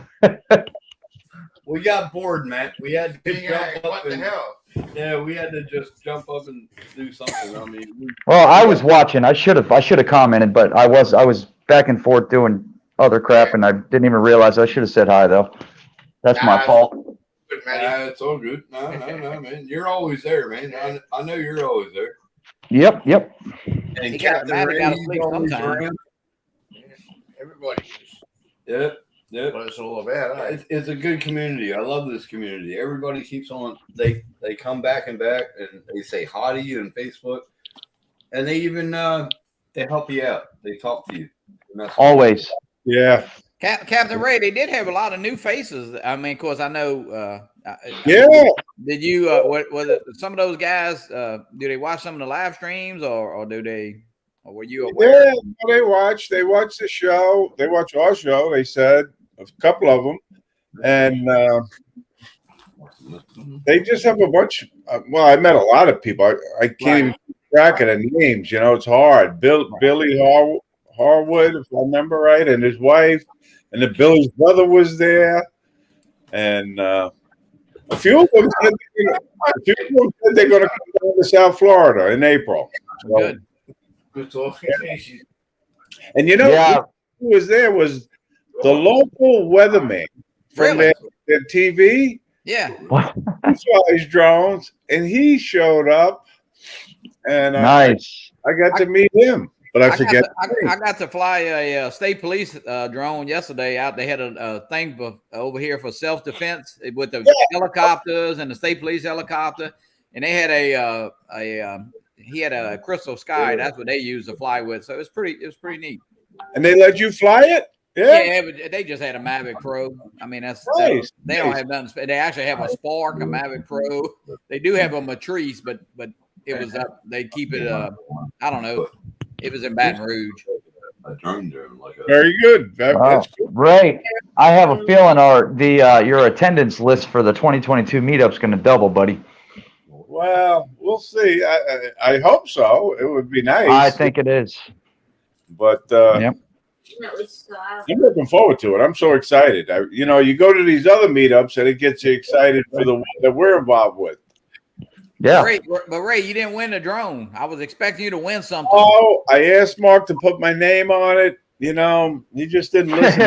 We got bored, Matt. We had to jump up. What the hell? Yeah, we had to just jump up and do something. I mean, Well, I was watching. I should have commented, but I was back and forth doing other crap, and I didn't even realize. I should have said hi though. That's my fault. Good, man. it's all good. No, man. You're always there, man. I know you're always there. Yep. And He got Captain Ray, gotta he's sleep always sometime. around. Everybody is. Yep. What it's all about. It's a good community. I love this community. Everybody keeps on. They come back and they say hi to you on Facebook, and they even they help you out. They talk to you. Always. Yeah. Captain Ray, they did have a lot of new faces. I mean, of course, I know. Yeah. Did you? What was it? Some of those guys? Do they watch some of the live streams, or do they? Or were you aware? Yeah, they watch the show. They watch our show. They said a couple of them, and they just have a bunch. Well, I met a lot of people. I can't even keep track of the names. It's hard. Billy Harwood, if I remember right, and his wife, and Billy's brother was there, and a few of them said they're going to come down to South Florida in April. So, Good. Good talking. and who was there was the local weatherman from Really? their TV. Yeah. What? He flies drones, and he showed up, and Nice. I got to meet him. But I forget. I got to fly a state police drone yesterday out. They had a thing over here for self-defense with the helicopters and the state police helicopter, and they had he had a Crystal Sky. That's what they used to fly with. So it was pretty neat. And they let you fly it? Yeah, but they just had a Mavic Pro. I mean, Nice. they don't have nothing. They actually have a Spark, a Mavic Pro. They do have a Matrice, but it was up. They keep it. I don't know. It was in Baton Rouge. A drone like a Very good. Wow. That's cool. Ray, I have a feeling your attendance list for the 2022 meetup's going to double, buddy. Well, we'll see. I hope so. It would be nice. I think it is. But Yep. I'm looking forward to it. I'm so excited. You go to these other meetups and it gets you excited for the one that we're involved with. Yeah. But Ray, you didn't win the drone. I was expecting you to win something. Oh, I asked Mark to put my name on it. He just didn't listen.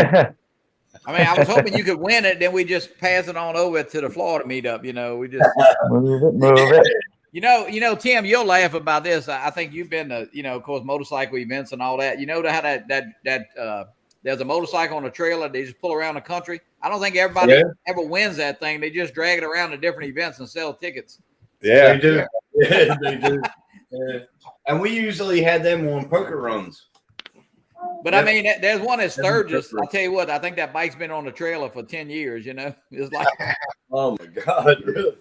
I mean, I was hoping you could win it. Then we just pass it on over to the Florida meetup. We just Move it. Tim, you'll laugh about this. I think you've been to, of course, motorcycle events and all that. You know how that there's a motorcycle on a trailer. They just pull around the country. I don't think everybody ever wins that thing. They just drag it around to different events and sell tickets. Yeah, They do. Yeah, they do. Yeah. And we usually had them on poker runs. But I mean, there's one at Sturgis. I'll tell you what, I think that bike's been on the trailer for 10 years, It's like, Oh my God. Really?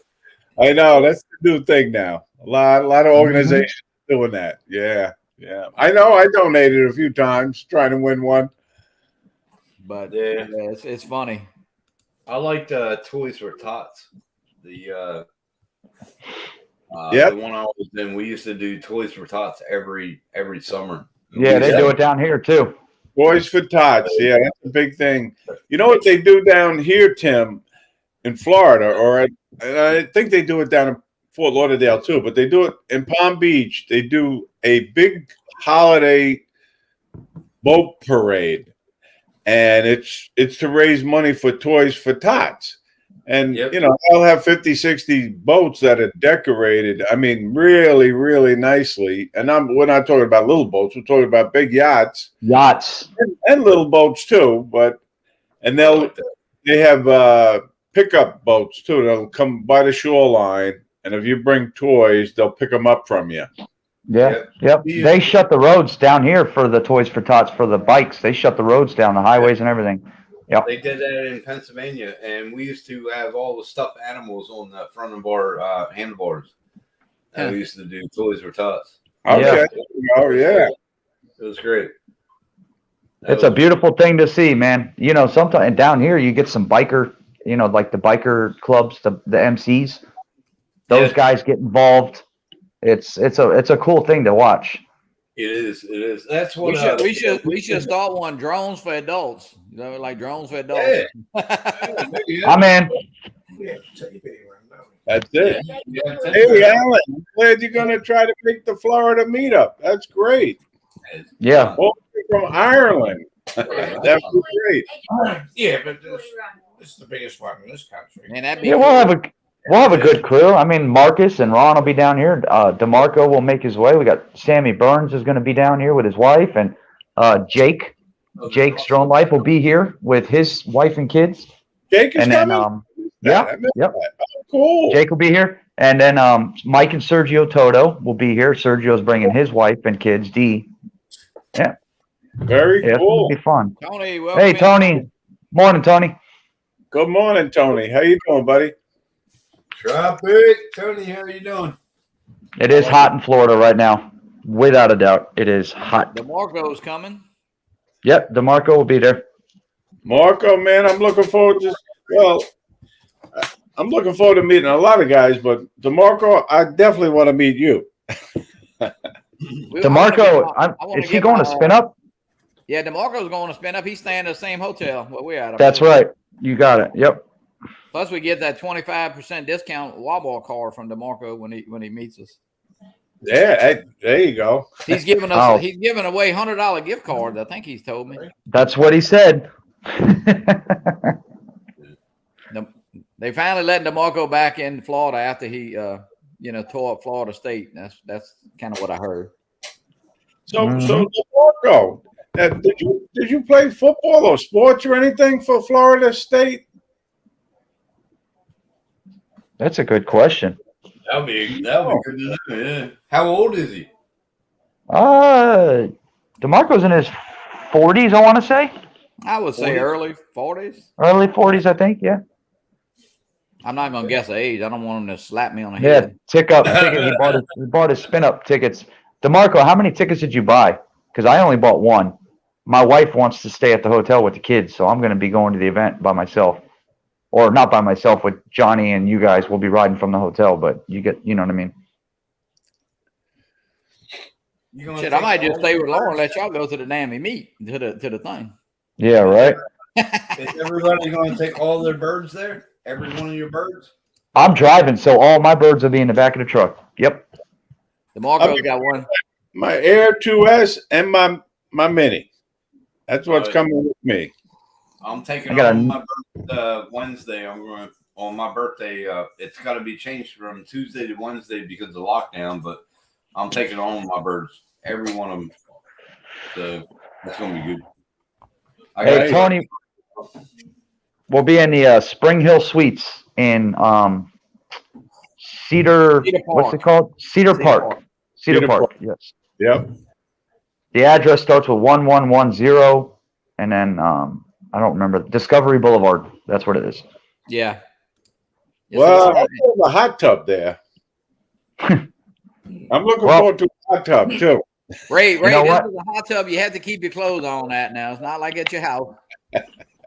I know. That's the new thing now. A lot of organizations doing that. Yeah. I know. I donated a few times trying to win one. but Yeah. it's funny. I liked Toys for Tots. The one I was in, we used to do Toys for Tots every summer. Yeah, they do it down here too. Boys for Tots. Yeah, that's a big thing. You know what they do down here, Tim, in Florida, and I think they do it down in Fort Lauderdale too, but they do it in Palm Beach. They do a big holiday boat parade, and it's to raise money for Toys for Tots. And, I'll have 50, 60 boats that are decorated. I mean, really, really nicely. And we're not talking about little boats. We're talking about big yachts. And little boats too. They have pickup boats too. They'll come by the shoreline. And if you bring toys, they'll pick them up from you. Yeah. Yep. They shut the roads down here for the Toys for Tots for the bikes. They shut the roads down, the highways and everything. Yep. They did that in Pennsylvania, and we used to have all the stuffed animals on the front of our handlebars. And we used to do Toys for Tots. Okay. Oh, yeah. It was great. It's a beautiful thing to see, man. Sometimes down here you get some biker, like the biker clubs, the MCs. Those guys get involved. It's a cool thing to watch. It is. That's what we should start one, drones for adults. Like drones for adults. Yeah. I'm in. That's it. Hey, Alan, I'm glad you're going to try to make the Florida meetup. That's great. Yeah. Well, from Ireland. That would be great. Yeah, but this is the biggest one in this country. Man, that'd be Yeah, we'll have a good crew. I mean, Marcus and Ron will be down here. DeMarco will make his way. We got Sammy Burns is going to be down here with his wife, and Jake's Drone Life will be here with his wife and kids. Jake is And then, coming? yep. Oh, cool. Jake will be here, and then Mike and Sergio Toto will be here. Sergio's bringing his wife and kids, Dee. Yeah. Very Yeah, cool. it'll be fun. Tony, Hey, Tony. Morning, Tony. Good morning, Tony. How you doing, buddy? Tropic. Tony, how you doing? It is hot in Florida right now, without a doubt. It is hot. DeMarco's coming. Yep, DeMarco will be there. Marco, man, I'm looking forward to. Well, I'm looking forward to meeting a lot of guys, but DeMarco, I definitely want to meet you. DeMarco, is he going to spin up? Yeah, DeMarco's going to spin up. He's staying at the same hotel where we're at. That's right. You got it. Yep. Plus, we get that 25% discount Wawa card from DeMarco when he meets us. Yeah, there you go. He's giving us. He's giving away $100 gift cards. I think he's told me. That's what he said. They finally let DeMarco back in Florida after he, tore up Florida State. That's kind of what I heard. So DeMarco, did you play football or sports or anything for Florida State? That's a good question. That'll be good to know. Yeah. How old is he? DeMarco's in his 40s, I want to say. I would say early 40s. Early 40s, I think. Yeah. I'm not gonna guess the age. I don't want him to slap me on the Yeah, head. ticket. He bought his spin-up tickets. DeMarco, how many tickets did you buy? Because I only bought one. My wife wants to stay at the hotel with the kids, so I'm going to be going to the event by myself. Or not by myself, with Johnny and you guys. We'll be riding from the hotel, but you know what I mean? Shit, I might just stay with Laura and let y'all go to the damn meet, to the thing. Yeah, right? Is everybody going to take all their birds there? Every one of your birds? I'm driving, so all my birds will be in the back of the truck. Yep. DeMarco's got one. My Air 2S and my Mini. That's what's coming with me. I'm taking on my birthday Wednesday. I'm going on my birthday. It's got to be changed from Tuesday to Wednesday because of lockdown, but I'm taking on my birds. Every one of them. So it's going to be good. Hey, Tony, we'll be in the Spring Hill Suites in Cedar what's it called? Cedar Park. Cedar Park, yes. Yep. The address starts with 1110, and then I don't remember. Discovery Boulevard. That's what it is. Yeah. Well, I have a hot tub there. I'm looking forward to a hot tub too. Ray, You know this what? is a hot tub. You have to keep your clothes on that now. It's not like at your house.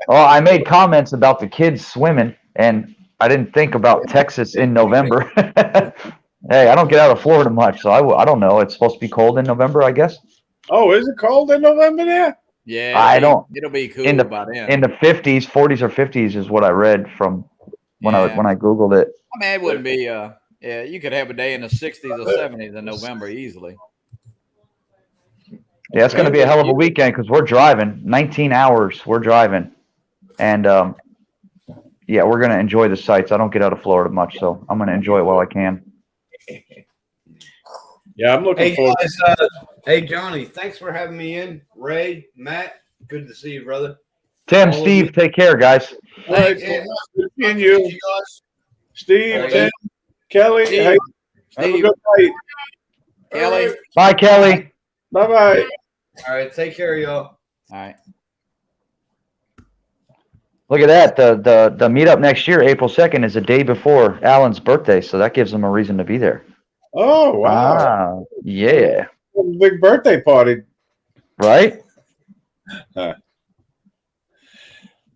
Well, I made comments about the kids swimming, and I didn't think about Texas in November. Hey, I don't get out of Florida much, so I don't know. It's supposed to be cold in November, I guess. Oh, is it cold in November there? Yeah, it'll be cool by then. In the 50s, 40s or 50s is what I read from when I Googled it. I mean, it wouldn't be. You could have a day in the 60s or 70s in November easily. Yeah, it's going to be a hell of a weekend because we're driving 19 hours. We're driving, and yeah, we're going to enjoy the sights. I don't get out of Florida much, so I'm going to enjoy it while I can. Yeah, I'm looking forward. Hey, Johnny, thanks for having me in. Ray, Matt, good to see you, brother. Tim, Steve, take care, guys. All right, good seeing you. Steve, Tim, Kelly, Steve. hey, have a good night. Kelly. Bye, Kelly. Bye-bye. All right, take care, y'all. All right. Look at that. The meetup next year, April 2nd, is the day before Alan's birthday, so that gives him a reason to be there. Oh, wow. Yeah. Big birthday party. Right?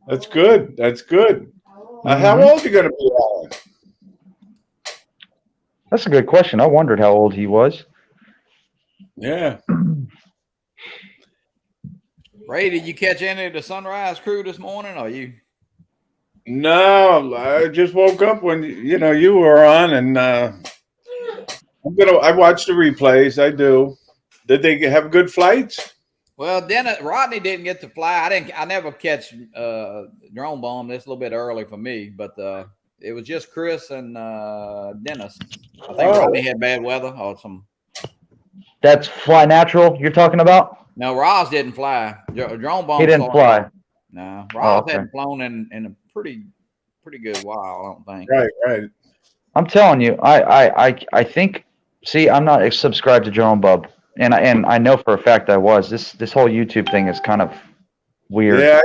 That's good. That's good. How old are you going to be, Alan? That's a good question. I wondered how old he was. Yeah. Ray, did you catch any of the sunrise crew this morning? Or you? No, I just woke up when you were on, and I watch the replays. I do. Did they have good flights? Well, Rodney didn't get to fly. I never catch drone bomb. That's a little bit early for me, but it was just Chris and Dennis. I think Rodney had bad weather or some. That's Fly Natural you're talking about? No, Ross didn't fly. Drone bomb. He didn't fly. No, Ross hadn't flown in a pretty good while. I don't think. Right. I'm telling you, I think. See, I'm not subscribed to Drone Bub, and I know for a fact I was. This whole YouTube thing is kind of weird. Yeah,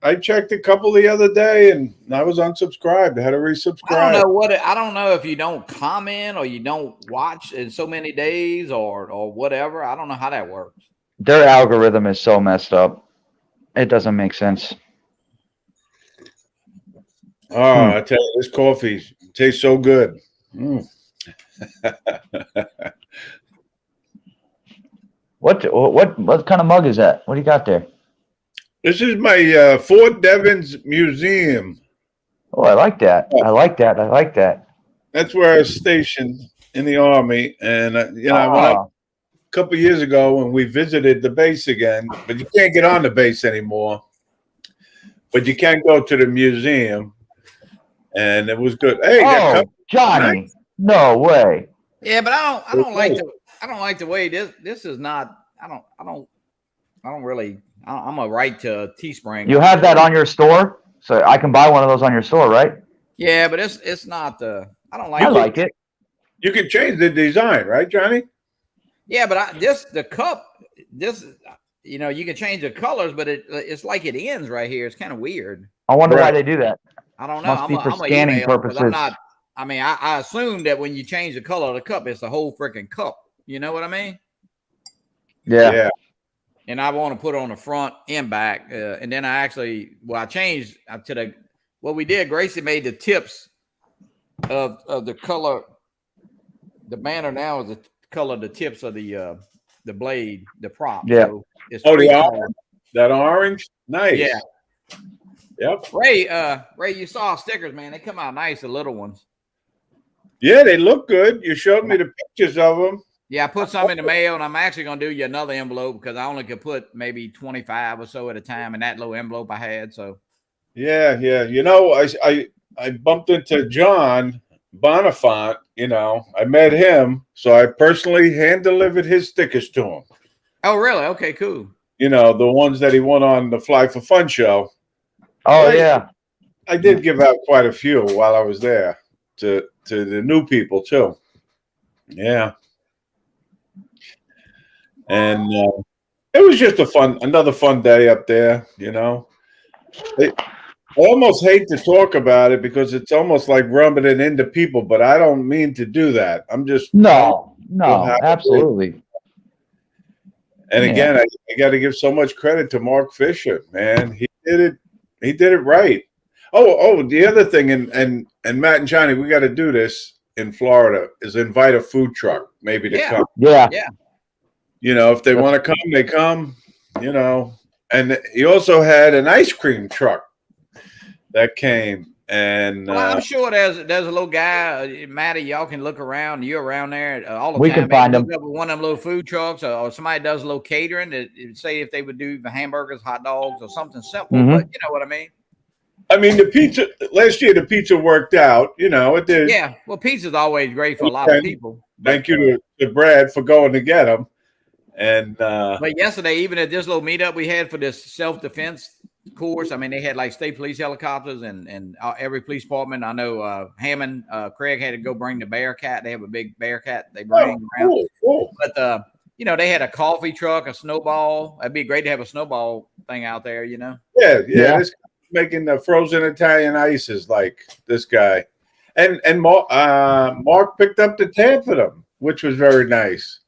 I checked a couple the other day, and I was unsubscribed. I had to resubscribe. I don't know if you don't comment or you don't watch in so many days or whatever. I don't know how that works. Their algorithm is so messed up. It doesn't make sense. Oh, I tell you, this coffee tastes so good. What kind of mug is that? What do you got there? This is my Fort Devens Museum. Oh, I like that. I like that. That's where I was stationed in the Army, and I went up a couple of years ago when we visited the base again. But you can't get on the base anymore. But you can go to the museum, and it was good. Hey, that Oh, cup, Johnny, nice. no way. Yeah, but I don't like the way this is not. I'm a right to Teespring. You have that on your store, so I can buy one of those on your store, right? Yeah, but it's not the. I don't like. I like it. You can change the design, right, Johnny? Yeah, but the cup. You can change the colors, but it's like it ends right here. It's kind of weird. I wonder why Right. they do that. I don't know. Must be for I'm scanning purposes. I'm not. I mean, I assume that when you change the color of the cup, it's the whole freaking cup. You know what I mean? Yeah. And I want to put it on the front and back. And then I changed to what we did. Gracie made the tips of the color. The banner now is the color of the tips of the blade, the prop. Yeah. So it's that orange, nice. Yeah. Yep. Ray, you saw stickers, man. They come out nice, the little ones. Yeah, they look good. You showed me the pictures of them. Yeah, I put some in the mail, and I'm actually going to do you another envelope because I only could put maybe 25 or so at a time in that little envelope I had. So, Yeah. I bumped into John Bonifant. I met him, so I personally hand delivered his stickers to him. oh, really? Okay, cool. The ones that he won on the Fly for Fun show. Oh, Right. yeah. I did give out quite a few while I was there to the new people too. Yeah. And it was just another fun day up there, I almost hate to talk about it because it's almost like rubbing it into people, but I don't mean to do that. I'm just No, absolutely. And again, I got to give so much credit to Mark Fisher, man. He did it right. Oh, the other thing, and Matt and Johnny, we got to do this in Florida, is invite a food truck maybe to come. Yeah. If they want to come, they come, And he also had an ice cream truck that came. And I'm sure there's a little guy, Matty. Y'all can look around. You're around there all the time. We can find him. One of them little food trucks, or somebody does a little catering. That say if they would do the hamburgers, hot dogs, or something simple. Mhm. But you know what I mean. I mean, the pizza last year, the pizza worked out. It did. Yeah. Well, pizza's always great for a lot of people. Thank you to Brad for going to get them. And but yesterday, even at this little meetup we had for this self-defense course, I mean, they had like state police helicopters and every police department. I know Hammond, Craig had to go bring the Bearcat. They have a big Bearcat they bring around. Cool. But they had a coffee truck, a snowball. It'd be great to have a snowball thing out there. Yeah. Yeah. This making the frozen Italian ices like this guy, and Mark picked up the tab for them, which was very nice.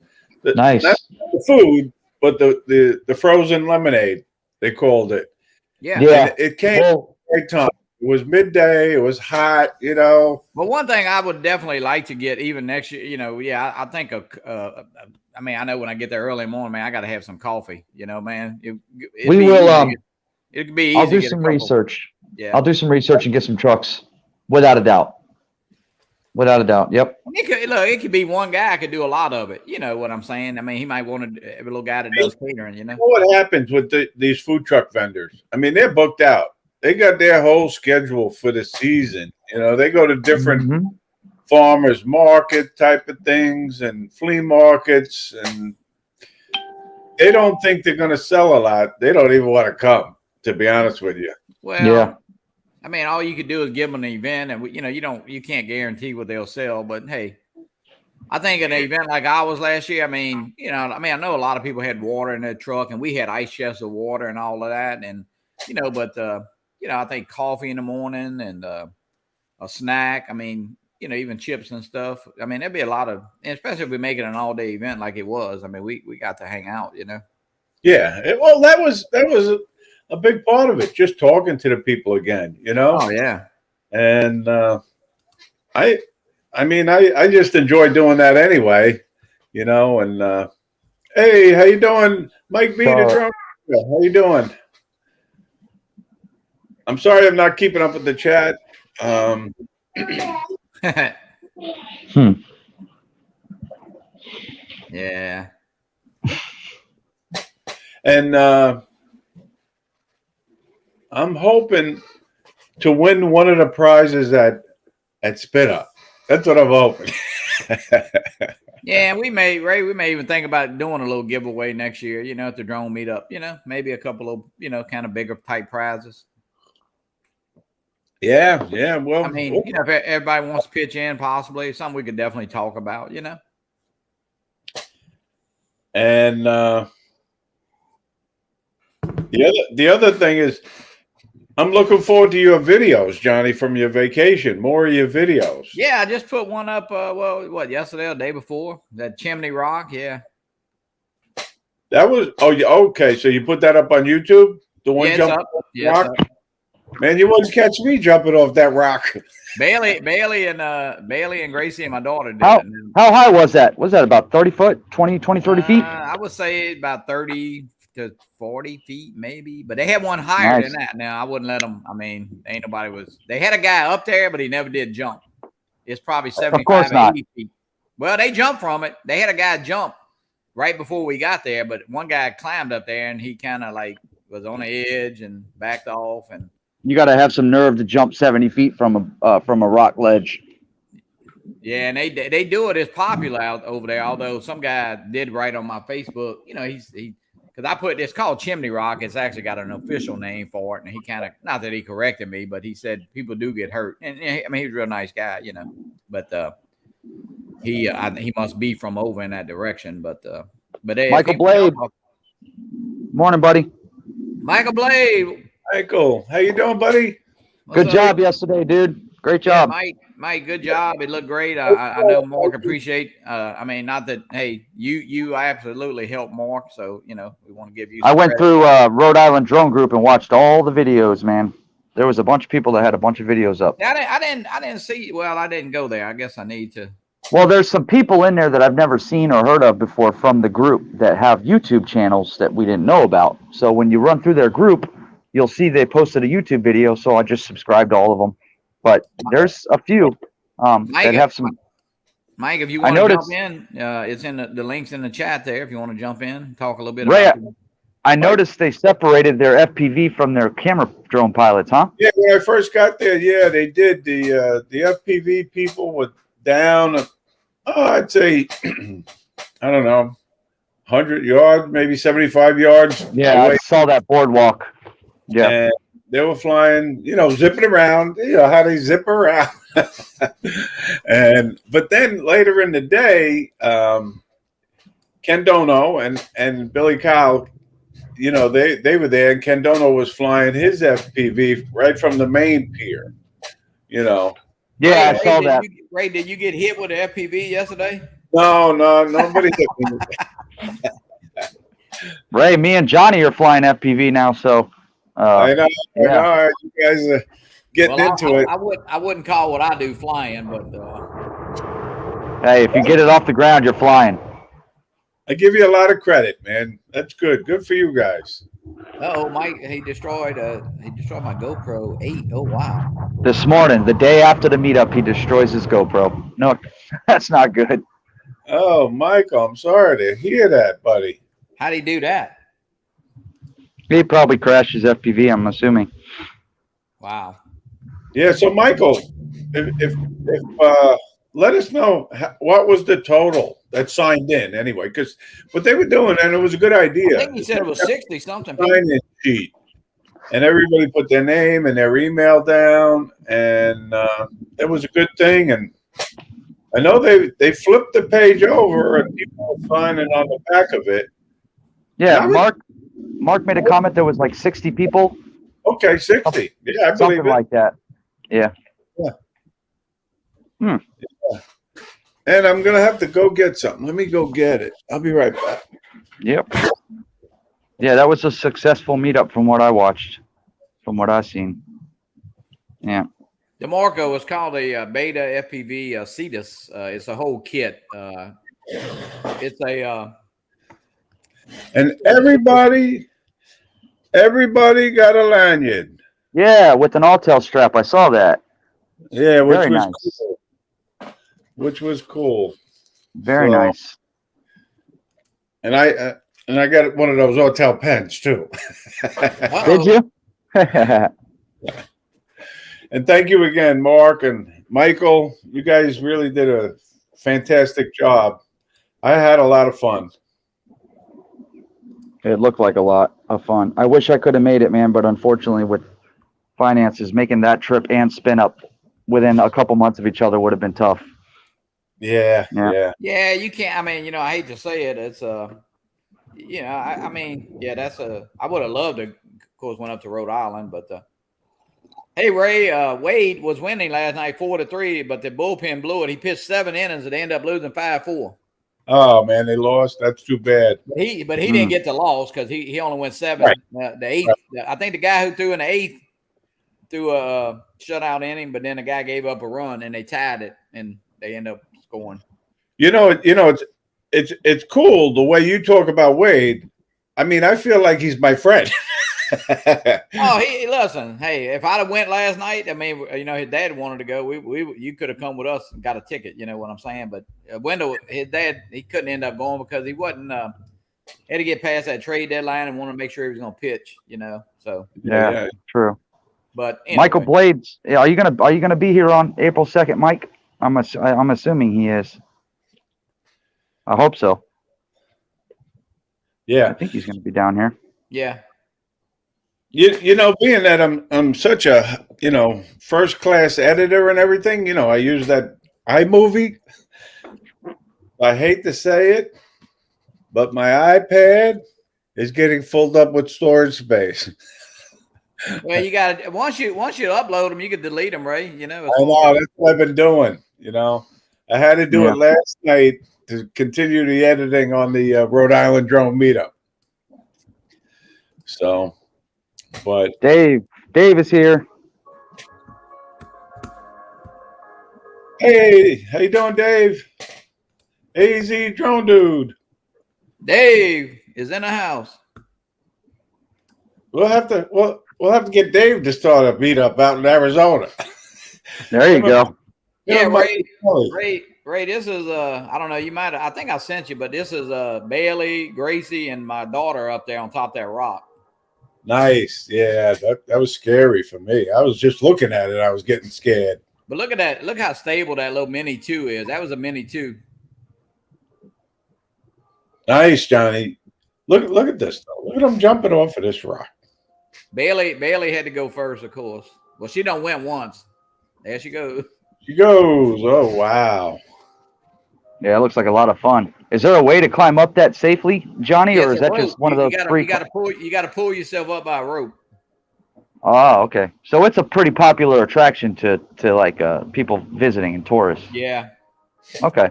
Nice. Not the food, but the frozen lemonade, they called it. Yeah. And it came at the right time. It was midday. It was hot. But one thing I would definitely like to get even next year, I think I mean, I know when I get there early in the morning, man, I got to have some coffee. Man, We will. It could be easy. I'll do some research. Yeah. I'll do some research and get some trucks, without a doubt. Without a doubt. Yep. It could be one guy could do a lot of it. You know what I'm saying? I mean, he might want to have a little guy that does catering. You know what happens with these food truck vendors? I mean, they're booked out. They got their whole schedule for the season. They go to different farmers market type of things and flea markets, and they don't think they're going to sell a lot. They don't even want to come, to be honest with you. Well, yeah. I mean, all you could do is give them an event, and you can't guarantee what they'll sell. But hey, I think an event like ours last year. I mean, I know a lot of people had water in their truck, and we had ice chests of water and all of that, and I think coffee in the morning and a snack. I mean, even chips and stuff. I mean, there'd be a lot of, especially if we make it an all-day event like it was. I mean, we got to hang out. Yeah. Well, that was a big part of it, just talking to the people again, Oh yeah. And I just enjoy doing that anyway, and hey, how you doing? Mike B, the drone. How you doing? I'm sorry I'm not keeping up with the chat. Yeah. And I'm hoping to win one of the prizes at Spit Up. That's what I'm hoping. Yeah, we may even think about doing a little giveaway next year, you know, at the drone meetup, you know, maybe a couple of, you know, kind of bigger type prizes. Yeah. Well, I mean, you know, if everybody wants to pitch in, possibly something we could definitely talk about, you know. and the other thing is, I'm looking forward to your videos, Johnny, from your vacation. More of your videos. Yeah, I just put one up. Yesterday or the day before, that Chimney Rock. Yeah, That was okay. So you put that up on YouTube? The one it's jump up. off the Yeah, rock? Man, you wouldn't catch me jumping off that rock. Bailey and Gracie and my daughter did How it. high was that? Was that about 30 foot, 20, 30 feet? I would say about 30 to 40 feet, maybe. But they had one higher than that. Now I wouldn't let them. I mean, ain't nobody was. They had a guy up there, but he never did jump. It's probably 75, 80 feet. Well, they jumped from it. They had a guy jump right before we got there, but one guy climbed up there and he kind of like was on the edge and backed off. And you got to have some nerve to jump 70 feet from a rock ledge. Yeah, and they do it. It's popular out over there. Although some guy did write on my Facebook, you know, because I put it's called Chimney Rock. It's actually got an official name for it, and he kind of, not that he corrected me, but he said people do get hurt. And I mean, he's a real nice guy, you know. But he must be from over in that direction. But Michael Blade, morning, buddy. Michael Blade, Michael, how you doing, buddy? Good job yesterday, dude. Great job. Yeah, Mike, good job. It looked great. I know Mark appreciate. I mean, not that. Hey, you absolutely helped Mark. So you know, we want to give you. I went through Rhode Island Drone Group and watched all the videos. Man, there was a bunch of people that had a bunch of videos up. Yeah, I didn't see. Well, I didn't go there. I guess I need to. Well, there's some people in there that I've never seen or heard of before from the group that have YouTube channels that we didn't know about. So when you run through their group, you'll see they posted a YouTube video. So I just subscribed to all of them. But there's a few that have some. Mike, if you want to jump in, it's in the links in the chat there. If you want to jump in, talk a little bit about it. I noticed they separated their FPV from their camera drone pilots, huh? Yeah, when I first got there, yeah, they did. The FPV people were down, I'd say, I don't know, 100 yards, maybe 75 yards. Yeah, away. I saw that boardwalk. Yeah. And they were flying, you know, zipping around, you know, how they zip around. But then later in the day, Ken Dono and Billy Kyle, you know, they were there, and Ken Dono was flying his FPV right from the main pier, you know. Yeah, I saw that. Ray, did you get hit with an FPV yesterday? No, nobody hit me. Ray, me and Johnny are flying FPV now, so. I know. You guys are getting into it. I wouldn't call what I do flying, but. Hey, if you get it off the ground, you're flying. I give you a lot of credit, man. That's good. Good for you guys. Oh, Mike, he destroyed my GoPro 8. Oh, wow. This morning, the day after the meetup, he destroys his GoPro. No, that's not good. Oh, Michael, I'm sorry to hear that, buddy. How'd he do that? He probably crashed his FPV, I'm assuming. Wow. Yeah, so Michael, if let us know what was the total that signed in anyway, because what they were doing, and it was a good idea. I think he said it was 60 something. Sign-in sheet, and everybody put their name and their email down, and it was a good thing. And I know they flipped the page over, and people were signing on the back of it. Yeah, Mark made a comment. There was like 60 people. Okay, 60. Yeah, I believe something it. like that. Yeah. Yeah. Yeah. And I'm gonna have to go get something. Let me go get it. I'll be right back. Yep. Yeah, that was a successful meetup from what I watched, from what I've seen. Yeah. DeMarco is called a Beta FPV Cetus. It's a whole kit. It's a. And everybody got a lanyard. Yeah, with an Autel strap. I saw that. Yeah, which Very was nice. cool. Which was cool. Very nice. And I got one of those Autel pens too. Did you? And thank you again, Mark and Michael. You guys really did a fantastic job. I had a lot of fun. It looked like a lot of fun. I wish I could have made it, man, but unfortunately with finances, making that trip and spin up within a couple months of each other would have been tough. Yeah. Yeah, you can't. I mean, you know, I hate to say it. It's you know, I mean, yeah, that's I would have loved to, of course, went up to Rhode Island, but hey, Ray, Wade was winning last night 4-3, but the bullpen blew it. He pitched 7 innings and they ended up losing 5-4. Oh man, they lost. That's too bad. But he didn't get the loss because he only went 7. Right. The 8th, I think the guy who threw in the 8th threw a shutout inning, but then the guy gave up a run and they tied it and they end up scoring. You know, it's cool the way you talk about Wade. I mean, I feel like he's my friend. Oh, listen. Hey, if I'd have went last night, I mean, you know, his dad wanted to go. You could have come with us and got a ticket. You know what I'm saying? But Wendell, his dad, he couldn't end up going because he wasn't. Had to get past that trade deadline and wanted to make sure he was going to pitch. You know, so yeah. True. But anyway. Michael Blades, are you gonna be here on April 2nd, Mike? I'm assuming he is. I hope so. Yeah, I think he's gonna be down here. Yeah. You know, being that I'm such a, you know, first class editor and everything, you know, I use that iMovie. I hate to say it, but my iPad is getting filled up with storage space. Well, you got to once you upload them, you can delete them, Ray. You know. I know, that's what I've been doing. You know, I had to do it last night to continue the editing on the Rhode Island drone meetup. So, but Dave is here. Hey, how you doing, Dave? AZ drone dude. Dave is in the house. We'll have to get Dave to start a meetup out in Arizona. There you go. Yeah, Ray, this is I don't know, you might I think I sent you, but this is Bailey, Gracie, and my daughter up there on top of that rock. Nice. Yeah, that was scary for me. I was just looking at it, I was getting scared. But look at that. Look how stable that little Mini 2 is. That was a Mini 2. Nice, Johnny. Look at this though. Look at him jumping off of this rock. Bailey had to go first, of course. Well, she done went once. There she goes. She goes. Oh wow. Yeah, it looks like a lot of fun. Is there a way to climb up that safely, Johnny, Yes, or is that just one of those free? You got to pull yourself up by a rope. Oh, okay. So it's a pretty popular attraction to like people visiting and tourists. Yeah. Okay.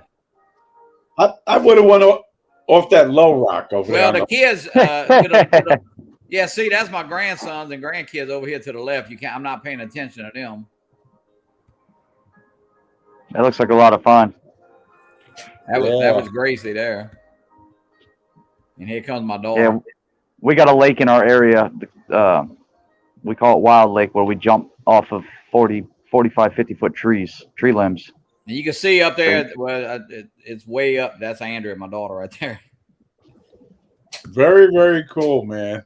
I would have went off that low rock over there. Well, the kids. Yeah, see, that's my grandsons and grandkids over here to the left. I'm not paying attention to them. That looks like a lot of fun. That was Gracie there. And here comes my daughter. Yeah, we got a lake in our area. We call it Wild Lake, where we jump off of 40, 45, 50-foot tree limbs. And you can see up there, well, it's way up. That's Andrea, my daughter, right there. Very, very cool, man.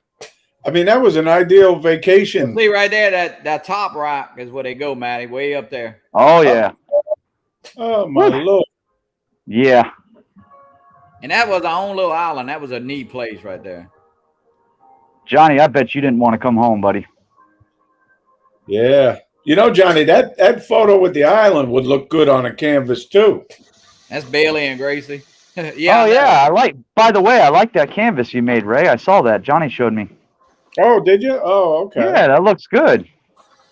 I mean, that was an ideal vacation. See right there, that top rock is where they go, Matty, way up there. Oh, yeah. Oh, my Lord. Yeah. And that was our own little island. That was a neat place right there. Johnny, I bet you didn't want to come home, buddy. Yeah. You know, Johnny, that photo with the island would look good on a canvas, too. That's Bailey and Gracie. Yeah. Oh, yeah. By the way, I like that canvas you made, Ray. I saw that. Johnny showed me. Oh, did you? Oh, okay. Yeah, that looks good.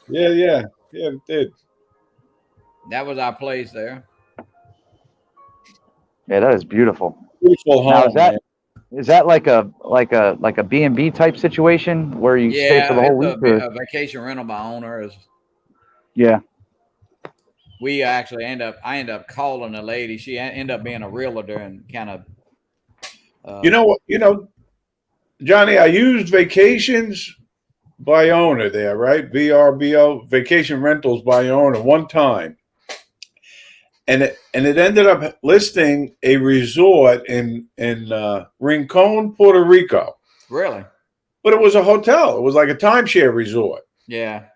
Yeah, it did. That was our place there. Yeah, that is beautiful. Beautiful home. Now, is that like a B&B type situation where you stay for the whole week? A vacation rental by owners. Yeah. We actually I end up calling a lady. She ended up being a realtor and kind of. You know what? Johnny, I used Vacations by Owner there, right? VRBO, Vacation Rentals by Owner, one time. And it ended up listing a resort in Rincon, Puerto Rico. Really? But it was a hotel. It was like a timeshare resort. Yeah.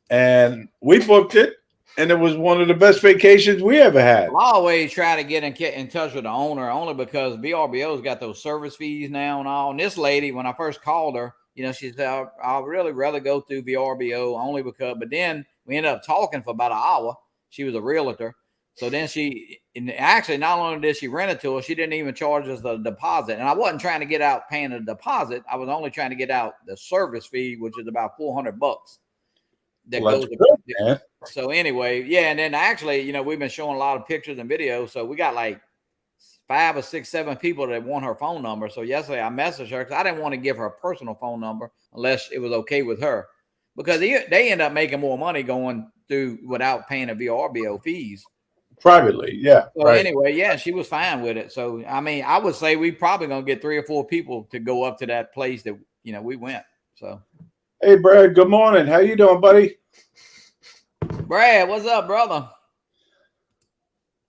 and we booked it, and it was one of the best vacations we ever had. I always try to get in touch with the owner, only because VRBO's got those service fees now and all. And this lady, when I first called her, she said, I'll really rather go through VRBO only because, but then we ended up talking for about an hour. She was a realtor. So then actually, not only did she rent it to us, she didn't even charge us the deposit. And I wasn't trying to get out paying the deposit. I was only trying to get out the service fee, which is about $400. So anyway, yeah. And then actually, we've been showing a lot of pictures and videos. So we got like 5 or 6, 7 people that want her phone number. So yesterday I messaged her because I didn't want to give her a personal phone number unless it was okay with her, because they end up making more money going through without paying the VRBO fees. Privately, yeah. So anyway, yeah, she was fine with it. So I mean, I would say we probably gonna get 3 or 4 people to go up to that place that we went. So hey, Brad, good morning. How you doing, buddy? Brad, what's up, brother?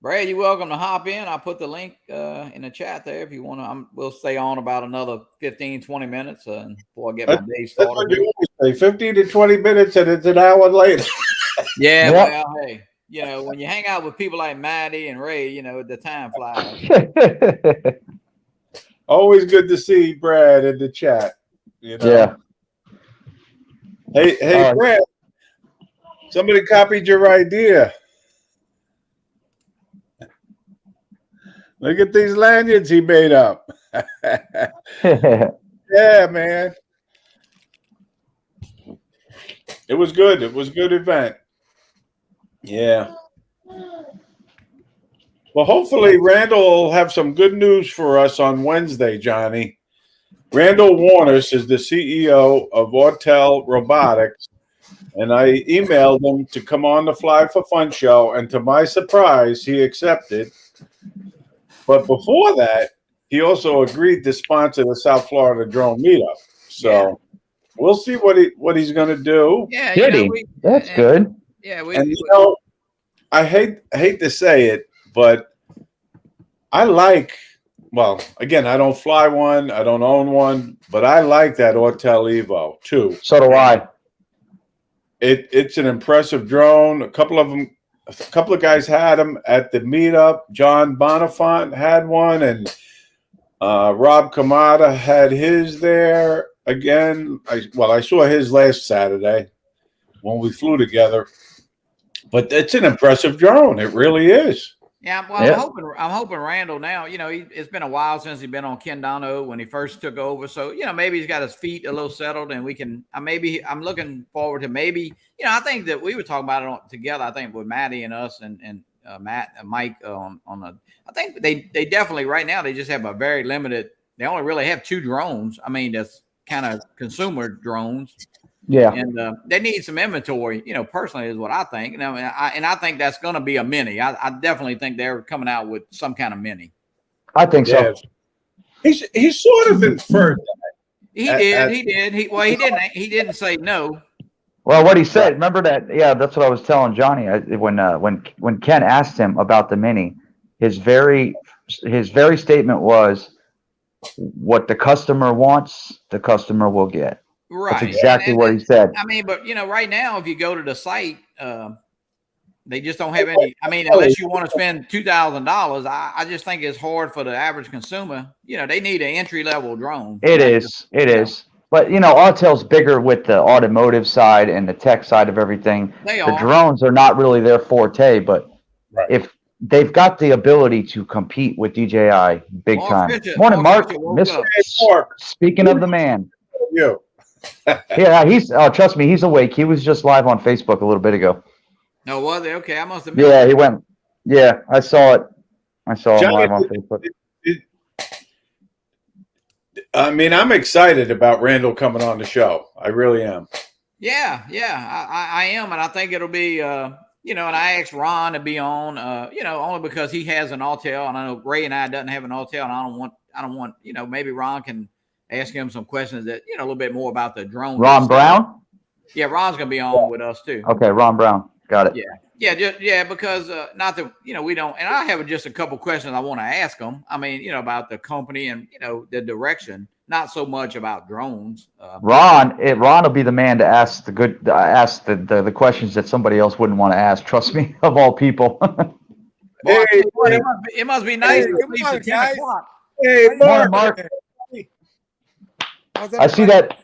Brad, you're welcome to hop in. I'll put the link in the chat there if you want to. We'll stay on about another 15, 20 minutes before I get my day started. That's what you always say, 15 to 20 minutes, and it's an hour later. Yeah, well, hey. When you hang out with people like Matty and Ray, the time flies. Always good to see Brad in the chat. Yeah. Hey, Brad. Somebody copied your idea. Look at these lanyards he made up. Yeah, man. It was good. It was a good event. Yeah. Well, hopefully Randall will have some good news for us on Wednesday, Johnny. Randall Warners is the CEO of Untitled Robotics, and I emailed him to come on the Fly for Fun show, and to my surprise, he accepted. But before that, he also agreed to sponsor the South Florida Drone Meetup. So we'll see what he's going to do. Yeah, that's good. Yeah, I hate to say it, but I like. Well, again, I don't fly one, I don't own one, but I like that Autel Evo too. So do I. It's an impressive drone. A couple of guys had them at the meetup. John Bonifant had one, and Rob Kamada had his there again. I saw his last Saturday when we flew together. But it's an impressive drone. It really is. Yeah, well, I'm hoping Randall now. It's been a while since he's been on Ken Donauer when he first took over. So maybe he's got his feet a little settled, and we can. I'm looking forward to maybe. I think that we were talking about it together. I think with Matty and us and Matt and Mike on the. I think they definitely right now they just have a very limited. They only really have 2 drones. I mean, that's kind of consumer drones. Yeah, and they need some inventory. Personally, is what I think. And I think that's going to be a mini. I definitely think they're coming out with some kind of mini. I think so. He sort of inferred that. He did. He didn't say no. Well, what he said. Remember that? Yeah, that's what I was telling Johnny when Ken asked him about the mini. His very statement was, "What the customer wants, the customer will get." Right. That's exactly what he said. I mean, but right now, if you go to the site, they just don't have any. I mean, unless you want to spend $2,000, I just think it's hard for the average consumer. They need an entry level drone. It is. But Autel's bigger with the automotive side and the tech side of everything. The drones are not really their forte, but if they've got the ability to compete with DJI big time. Morning, Mark. Speaking of the man. You. Yeah, trust me, he's awake. He was just live on Facebook a little bit ago. No, was it? Okay, I must have missed he went. Yeah, I saw it. I saw him live on Facebook. I mean, I'm excited about Randall coming on the show. I really am. Yeah, I am, and I think it'll be. And I asked Ron to be on. Only because he has an Autel, and I know Ray and I doesn't have an Autel, and I don't want. Maybe Ron can. Ask him some questions that a little bit more about the drone. Ron Brown? Yeah, Ron's gonna be on with us too. Okay, Ron Brown. Got it. Because not that we don't, and I have just a couple questions I want to ask them. I mean, about the company and the direction. not so much about drones. Ron will be the man to ask the questions that somebody else wouldn't want to ask. Trust me, of all people. Well, it must be nice to sleep at 10 o'clock. Hey, Mark. I see that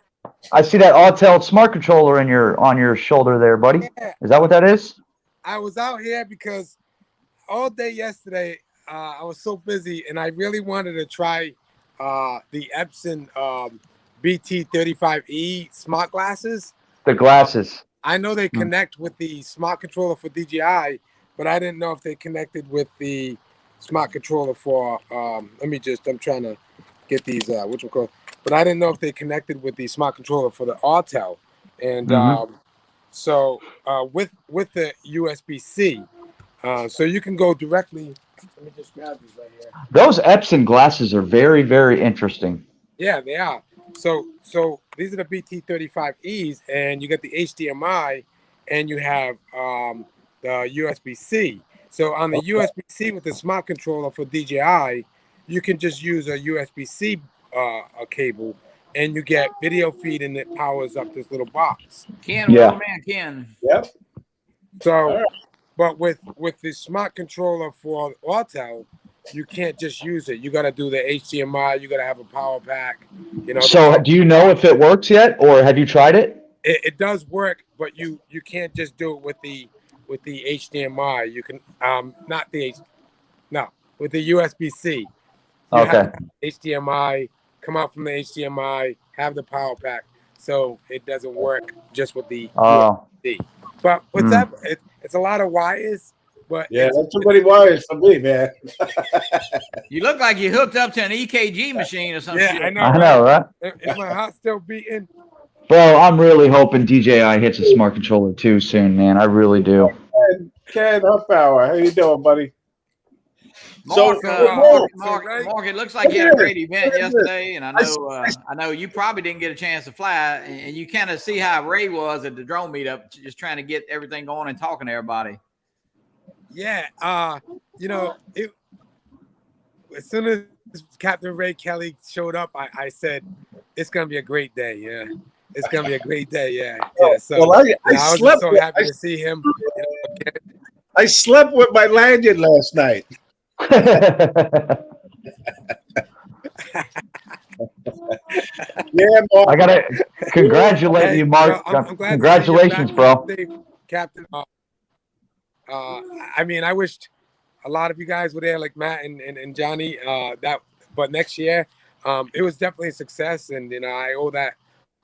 Untitled Smart Controller on your shoulder there, buddy. Yeah. Is that what that is? I was out here because all day yesterday I was so busy, and I really wanted to try the Epson BT35E smart glasses. The glasses. I know they connect with the smart controller for DJI, but I didn't know if they connected with the smart controller for I'm trying to get these but I didn't know if they connected with the smart controller for the Artel. And so with the USB-C, so you can go directly. Let me just grab these right here. Those Epson glasses are very, very interesting. Yeah, they are. So these are the BT35Es, and you get the HDMI, and you have the USB-C. So on the USB-C with the smart controller for DJI, you can just use a USB-C a cable, and you get video feed, and it powers up this little box. Ken. Yep. So, but with the smart controller for Artel, you can't just use it. You got to do the HDMI. You got to have a power pack. You know. So, do you know if it works yet, or have you tried it? It does work, but you can't just do it with the HDMI. You can with the USB-C. Okay. HDMI, come out from the HDMI, have the power pack, so it doesn't work just with the USB. But it's a lot of wires. But yeah, that's too many wires for me, man. You look like you hooked up to an EKG machine or something. Yeah, shit. I know, right? Is my heart still beating? Bro, I'm really hoping DJI hits a smart controller too soon, man. I really do. Ken Huffbauer, how you doing, buddy? Mark, it looks like you had a great event yesterday, and I know you probably didn't get a chance to fly, and you kind of see how Ray was at the drone meetup, just trying to get everything going and talking to everybody. Yeah, as soon as Captain Ray Kelly showed up, I said, it's gonna be a great day. Yeah, it's gonna be a great day. Yeah. So well, I was slept just so happy to see him. I slept with my lanyard last night. Yeah, Mark. I gotta congratulate you, Mark. I'm glad Congratulations, bro. Captain. I mean, I wished a lot of you guys were there, like Matt and Johnny. But next year, it was definitely a success, and I owe that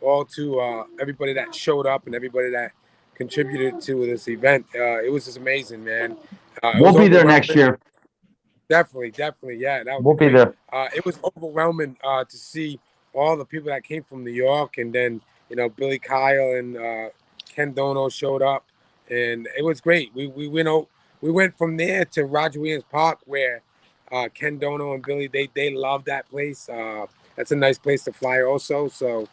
all to everybody that showed up and everybody that contributed to this event. It was just amazing, man. We'll be there next year. Definitely, yeah. We'll be there. It was overwhelming to see all the people that came from New York, and then Billy Kyle and Ken Donauer showed up, and it was great. We went from there to Roger Williams Park, where Ken Donauer and Billy they love that place. That's a nice place to fly, also. So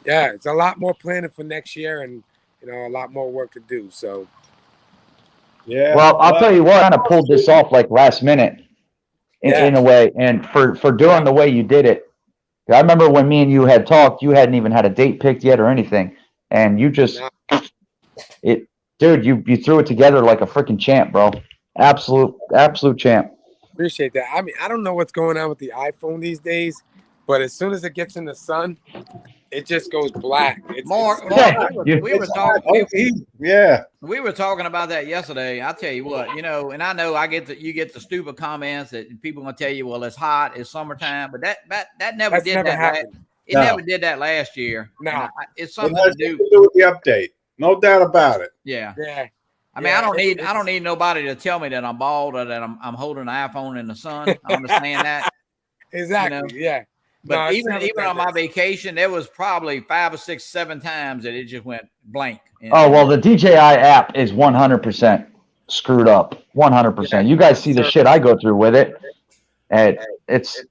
yeah, it's a lot more planning for next year, and a lot more work to do. So yeah. Well, I'll tell you what, I kind of pulled this off like last minute. In a way, and for doing the way you did it. I remember when me and you had talked, you hadn't even had a date picked yet or anything, and you just dude, you threw it together like a freaking champ, bro. Absolute champ. Appreciate that. I mean, I don't know what's going on with the iPhone these days, but as soon as it gets in the sun, it just goes black. We were talking about that yesterday. I'll tell you what, and I know you get the stupid comments that people gonna tell you, well, it's hot, it's summertime, but that never did that. It never did that last year. No, it's something to do with the update. No doubt about it. Yeah. I mean, Yeah. I don't need nobody to tell me that I'm bald or that I'm holding an iPhone in the sun. I understand that. Exactly. Yeah. But even on my vacation, there was probably 5 or 6, 7 times that it just went blank. Oh, well, the DJI app is 100% screwed up. 100%. Yeah, you guys see the shit I go through with it. And it's.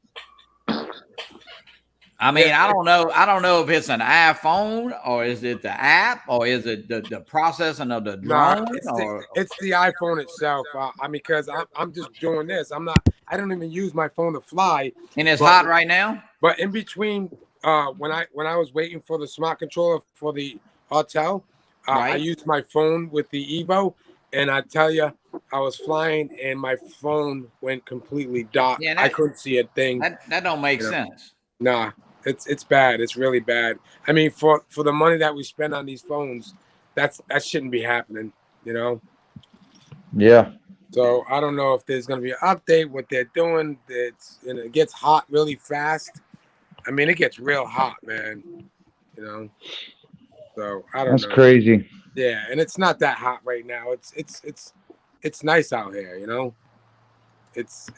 I mean, I don't know if it's an iPhone or is it the app or is it the processing of the drone? It's the iPhone itself. I mean, because I'm just doing this. I don't even use my phone to fly. And it's hot right now? But in between when I was waiting for the smart controller for the hotel, I Right. used my phone with the Evo, and I tell you, I was flying and my phone went completely dark. Yeah, I couldn't see a thing. that don't make You know. sense. Nah, it's bad. It's really bad. I mean, for the money that we spend on these phones, that shouldn't be happening. You know. Yeah. So I don't know if there's gonna be an update. What they're doing, it gets hot really fast. I mean, it gets real hot, man. You know. So I don't know. That's crazy. Yeah, and it's not that hot right now. It's nice out here. You know. It's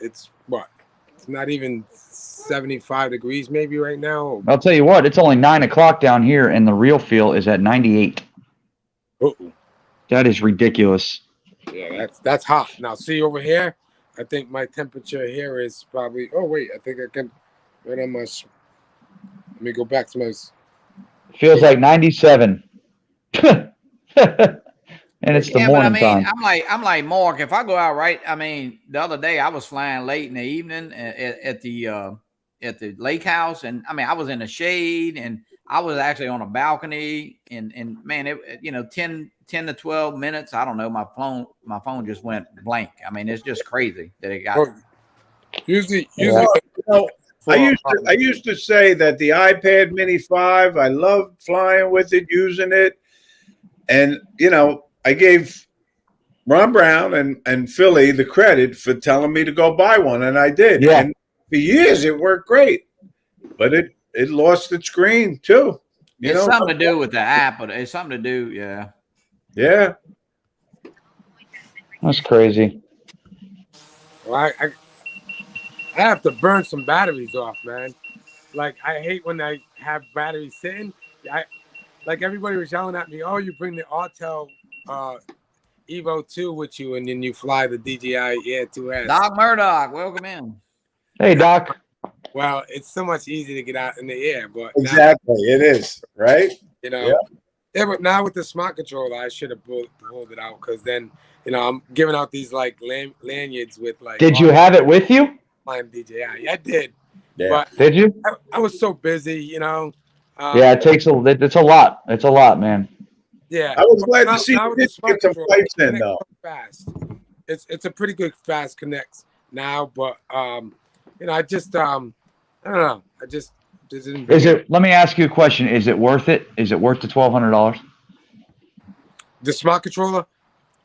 what? It's not even 75 degrees maybe right now. I'll tell you what, it's only 9 o'clock down here, and the real feel is at 98. Uh-oh. That is ridiculous. Yeah, that's hot. Now, see over here, I think my temperature here is probably. Oh wait, I think I can. Right on my. Let me go back to my. Feels like 97. And it's the morning time. I'm like Mark. If I go out right, I mean, the other day I was flying late in the evening at the lake house, and I mean, I was in the shade, and I was actually on a balcony, and man, it 10 to 12 minutes. I don't know. My phone just went blank. I mean, it's just crazy that it got. Usually. I used to say that the iPad Mini 5, I loved flying with it, using it, and I gave Ron Brown and Philly the credit for telling me to go buy one, and I did. Yeah. And for years it worked great, but it lost its screen too. It's something to do with the app, but it's something to do. Yeah. Yeah. That's crazy. Well, I have to burn some batteries off, man. Like, I hate when I have batteries sitting. Like everybody was yelling at me, oh, you bring the Autel Evo 2 with you, and then you fly the DJI Air 2S. Doc Murdoch, welcome in. Hey, Doc. Well, it's so much easier to get out in the air, but exactly, it is, right? Yeah, but now with the smart controller, I should have pulled it out, because then, I'm giving out these like lanyards with like. Did you have it with you? Flying DJI, I did. Yeah. But did you? I was so busy, Yeah, it's a lot. It's a lot, man. Yeah, I was glad to see you get some flights in, though. Fast. It's a pretty good fast connect now, but I just I don't know. I just didn't. Let me ask you a question. Is it worth it? Is it worth the $1,200? The smart controller?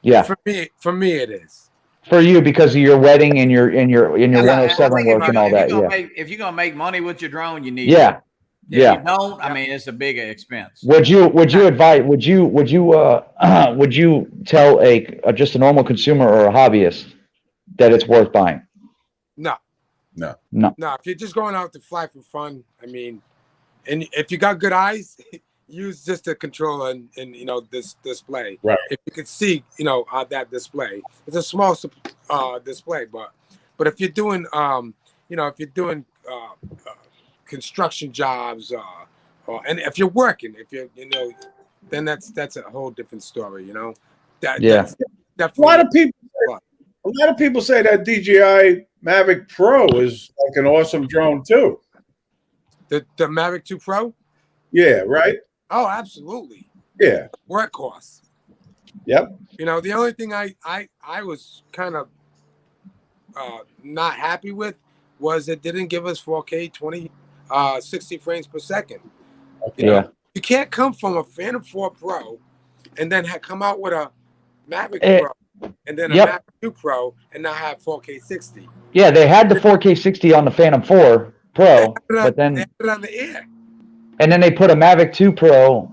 Yeah. For me, it is. For you, because of your wedding and your 107 work and all that. Yeah. If you're gonna make money with your drone, you need. Yeah. If you don't, I mean, it's a bigger expense. Would you advise? Would you tell just a normal consumer or a hobbyist that it's worth buying? No. If you're just going out to fly for fun, I mean, and if you got good eyes, use just a controller and this display. Right. If you could see, that display, it's a small display, but if you're doing, construction jobs, and if you're working, then that's a whole different story. That's definitely a lot of people say that DJI Mavic Pro is like an awesome drone too. The Mavic 2 Pro. Yeah. Right. Oh, absolutely. Yeah. Workhorse. Yep. The only thing I was kind of not happy with was it didn't give us 4K 60 frames per second. You can't come from a Phantom 4 Pro and then come out with a Mavic Pro and then a Mavic 2 Pro and not have 4K 60. Yeah, they had the 4K 60 on the Phantom 4 Pro, but then they put it on the air. And then they put a Mavic 2 Pro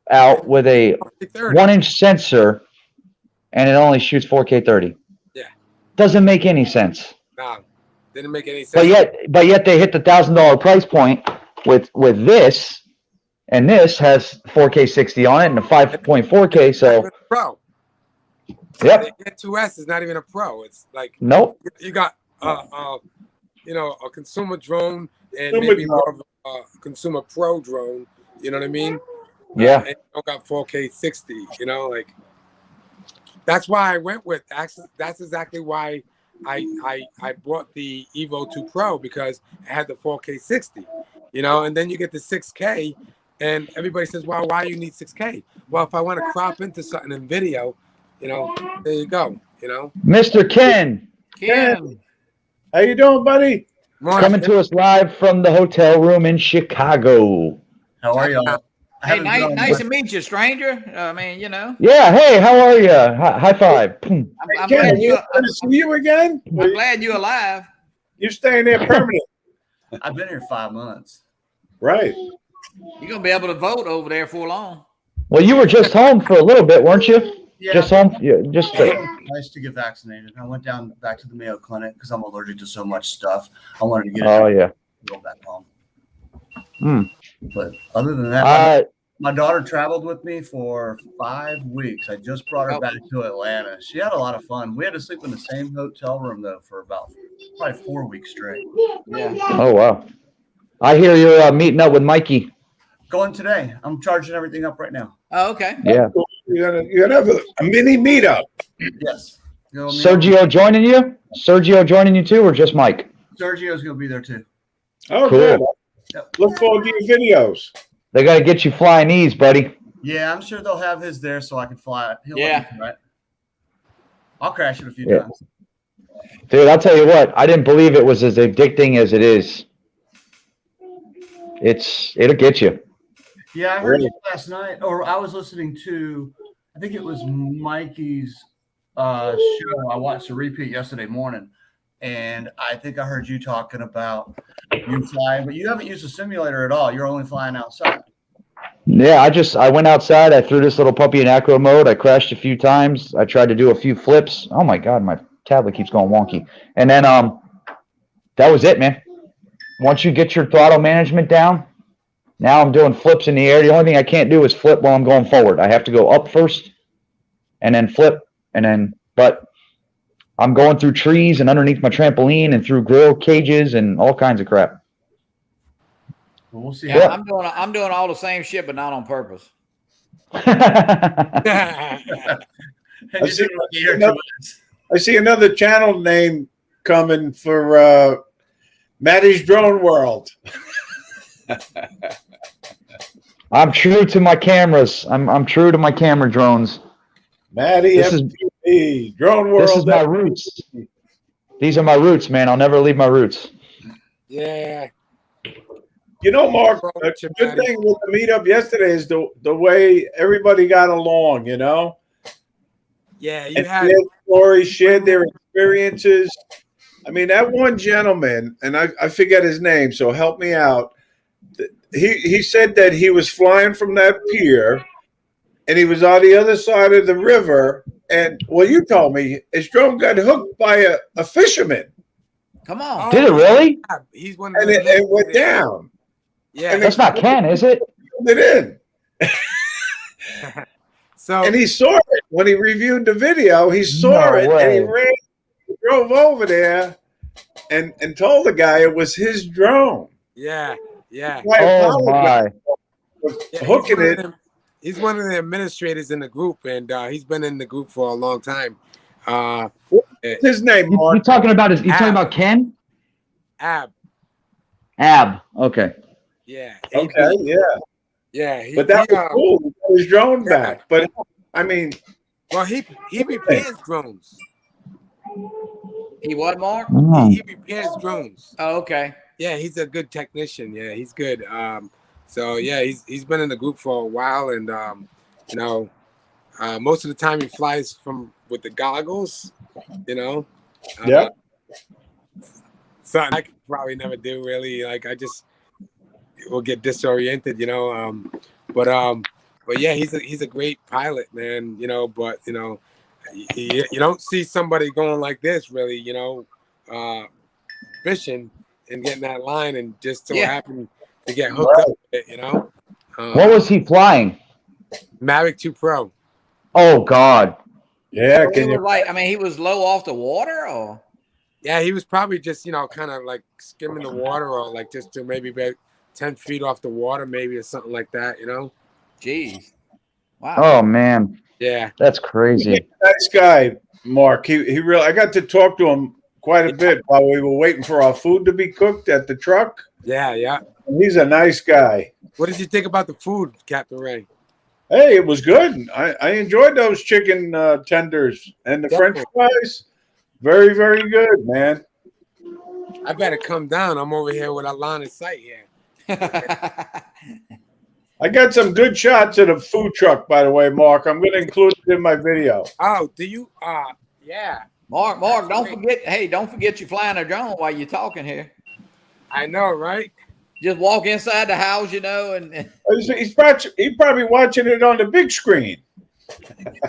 out with a 1-inch sensor, and it only shoots 4K 30. Yeah, doesn't make any sense. No, didn't make any sense. But yet they hit the $1,000 price point with this, and this has 4K 60 on it and a 5.4K. So Pro. Yep. The 2S is not even a Pro. It's like nope. You got a consumer drone and maybe more of a consumer pro drone. You know what I mean? Yeah. And you don't got 4K 60. Like that's why I went with. Actually, that's exactly why I bought the Evo 2 Pro, because it had the 4K 60. you know, and then you get the 6K, and everybody says, well, why you need 6K? Well, if I want to crop into something in video, you know, there you go, you know. Mr. Ken. Ken. How you doing, buddy? Coming to us live from the hotel room in Chicago. How are y'all? Hey, nice to meet you, stranger. I mean, you know. Yeah. Hey, how are you? High five. I'm Ken, glad you. good to see you again. I'm glad you're alive. You're staying there permanent. I've been here 5 months. Right. You're gonna be able to vote over there for long. Well, you were just home for a little bit, weren't you? Yeah. Just home. Yeah, just. Nice to get vaccinated. I went down back to the Mayo Clinic because I'm allergic to so much stuff. I wanted to get it. Oh yeah. Go back home. Hmm. But other than that, my daughter traveled with me for 5 weeks. I just brought her back to Atlanta. She had a lot of fun. We had to sleep in the same hotel room though for about probably 4 weeks straight. Yeah. Oh wow. I hear you're meeting up with Mikey. Going today. I'm charging everything up right now. Oh, okay. Yeah. You're gonna have a mini meetup. Yes. Sergio joining you? Sergio joining you too, or just Mike? Sergio's gonna be there too. Oh, Cool. good. Look forward to your videos. They got to get you flying ease, buddy. Yeah, I'm sure they'll have his there so I can fly it. He'll Yeah. let me, right? I'll crash it a few Yeah. times. Dude, I'll tell you what. I didn't believe it was as addicting as it is. It'll get you. Yeah, I heard you last night, or I was listening to, I think it was Mikey's show. I watched a repeat yesterday morning, and I think I heard you talking about you flying, but you haven't used a simulator at all. You're only flying outside. Yeah, I went outside. I threw this little puppy in acro mode. I crashed a few times. I tried to do a few flips. Oh my God, my tablet keeps going wonky. And then that was it, man. Once you get your throttle management down, now I'm doing flips in the air. The only thing I can't do is flip while I'm going forward. I have to go up first and then flip but I'm going through trees and underneath my trampoline and through grill cages and all kinds of crap. Well, we'll see. Yeah, I'm doing all the same shit, but not on purpose. I see another channel name coming for Mattys DroneWorld. I'm true to my cameras. I'm true to my camera drones. Matty FPV, DroneWorld. This is my roots. These are my roots, man. I'll never leave my roots. Yeah. You know, Mark, a good thing with the meetup yesterday is the way everybody got along, you know? Yeah, you and had shared stories, shared their experiences. I mean, that one gentleman, and I forget his name, so help me out. He said that he was flying from that pier, and he was on the other side of the river, and, well, you told me, his drone got hooked by a fisherman. Come on. Did it really? He's one And it went down. Yeah. And That's not Ken, is it? It in. So and he saw it when he reviewed the video. He saw it and he drove over there and told the guy it was his drone. Yeah. Oh my! Yeah, Hooking it. He's one of the administrators in the group, and he's been in the group for a long time. What's his name, Mark? You talking about Ken? Ab. Okay. Yeah. Okay. Yeah. Yeah. But that was cool. He got his drone back. But I mean, well, he repairs drones. He what, Mark? He repairs drones. Oh, okay. Yeah, he's a good technician. Yeah, he's good. So yeah, he's been in the group for a while, and you know, most of the time he flies with the goggles. You know. Yeah. Something I could probably never do really. Like I just will get disoriented, you know. But yeah, he's a great pilot, man. You know, but you know, you don't see somebody going like this really, you know, fishing and getting that line and just so happen to get hooked up with it, you know. What was he flying? Mavic 2 Pro. Oh God. Yeah. So he was low off the water, or? Yeah, he was probably just, you know, kind of like skimming the water, or like just to maybe about 10 feet off the water, maybe, or something like that, you know? Jeez. Wow. Oh man. Yeah. That's crazy. Nice guy, Mark. He really. I got to talk to him quite a bit while we were waiting for our food to be cooked at the truck. Yeah. He's a nice guy. What did you think about the food, Captain Ray? Hey, it was good. I enjoyed those chicken tenders and the French fries. Very, very good, man. I better come down. I'm over here with a line of sight here. I got some good shots of the food truck, by the way, Mark. I'm going to include it in my video. Oh, do you? Yeah. Mark, don't forget. Hey, don't forget you're flying a drone while you're talking here. I know, right? Just walk inside the house, you know, and He's probably watching it on the big screen.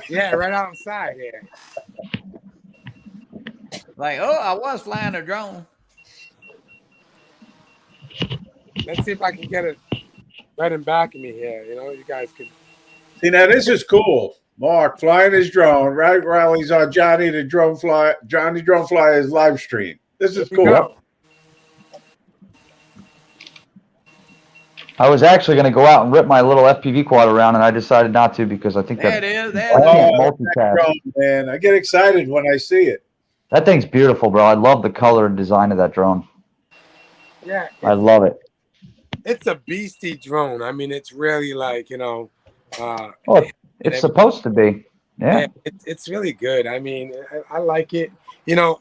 Yeah, right outside here. like, oh, I was flying a drone. Let's see if I can get it right in back of me here. You know, you guys can. See, now this is cool. Mark flying his drone right while he's on Johnny Drone Flyer's live stream. This is cool. I was actually going to go out and rip my little FPV quad around, and I decided not to because I think There that it is. I can't multitask. Drone, man, I get excited when I see it. That thing's beautiful, bro. I love the color and design of that drone. Yeah. I love it. It's a beastie drone. I mean, it's really like, you know. It's supposed to be. Yeah. It's really good. I mean, I like it. You know,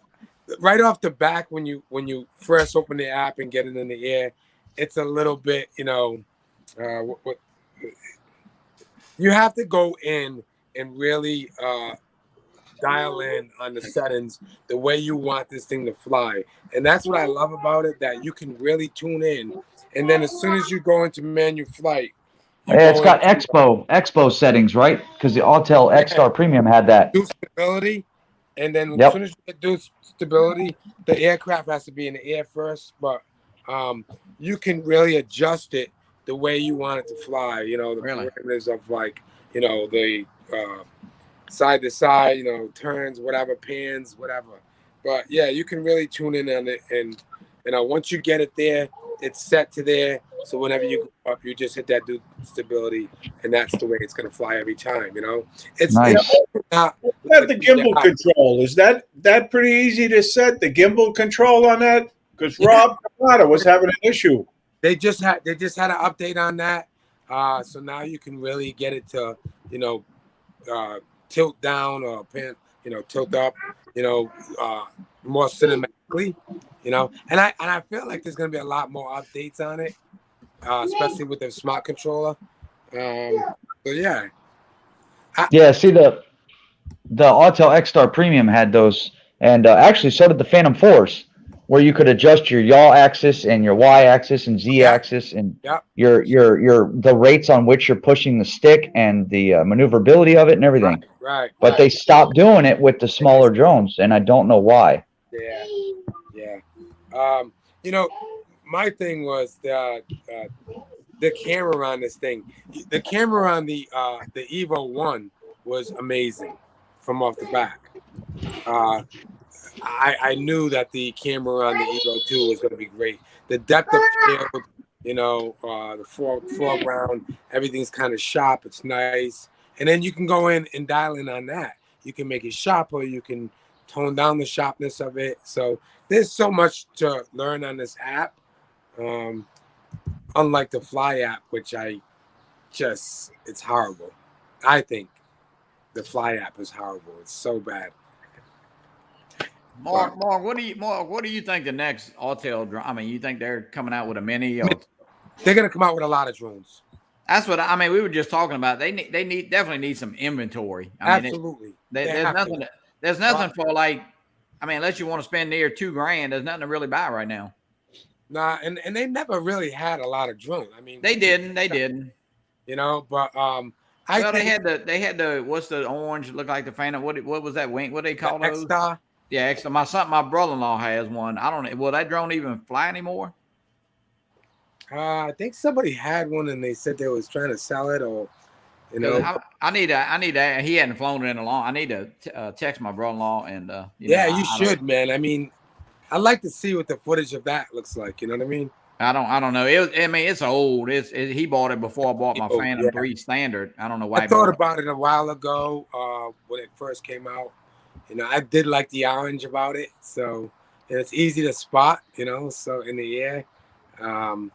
right off the back when you first open the app and get it in the air, it's a little bit, you know, you have to go in and really dial in on the settings the way you want this thing to fly. And that's what I love about it, that you can really tune in. And then as soon as you go into menu flight, Yeah, it's got Expo settings, right? Because the Autel X-Star Premium had that. Do stability, and then as soon as you do stability, the aircraft has to be in the air first, but you can really adjust it the way you want it to fly. You know, the parameters of, like, you know, the side to side, you know, turns, whatever, pans, whatever. But yeah, you can really tune in on it, and you know, once you get it there, it's set to there. So whenever you go up, you just hit that stability, and that's the way it's gonna fly every time. You know, it's nice. Not the gimbal control. Is that pretty easy to set the gimbal control on that? Because Rob was having an issue. They just had an update on that, so now you can really get it to, you know, tilt down or pan, you know, tilt up, you know, more cinematically, you know. And I feel like there's gonna be a lot more updates on it, especially with the smart controller. So yeah. See, the Autel X-Star Premium had those, and actually so did the Phantom Force, where you could adjust your yaw axis and your Y axis and Z axis and your the rates on which you're pushing the stick and the maneuverability of it and everything. Right. But they stopped doing it with the smaller drones, and I don't know why. Yeah. You know, my thing was the camera on this thing. The camera on the Evo 1 was amazing from off the back. I knew that the camera on the Evo 2 was going to be great. The depth of field, you know, the foreground, everything's kind of sharp. It's nice. And then you can go in and dial in on that. You can make it sharper. You can tone down the sharpness of it. So there's so much to learn on this app. Unlike the Fly app, which it's horrible. I think the Fly app is horrible. It's so bad. Mark, what do you think the next Autel drone? I mean, you think they're coming out with a mini? Or... They're gonna come out with a lot of drones. That's what I mean. We were just talking about. They definitely need some inventory. I Absolutely. Mean, there's nothing for, like, I mean, unless you want to spend near $2,000, there's nothing to really buy right now. Nah, and they never really had a lot of drones. I mean, they didn't. You know, but they had the what's the orange look like the Phantom? What was that wing? What they call those? X-Star. Yeah, X-Star. My brother-in-law has one. I don't know. Will that drone even fly anymore? I think somebody had one and they said they was trying to sell it, or you know. I need to. He hadn't flown it in a long. I need to text my brother-in-law and. You should, man. I mean, I'd like to see what the footage of that looks like. You know what I mean? I don't know. It's old. He bought it before I bought my Phantom 3 Standard. I don't know why. I thought about it a while ago when it first came out. You know, I did like the orange about it, so it's easy to spot. You know, so in the air. Well,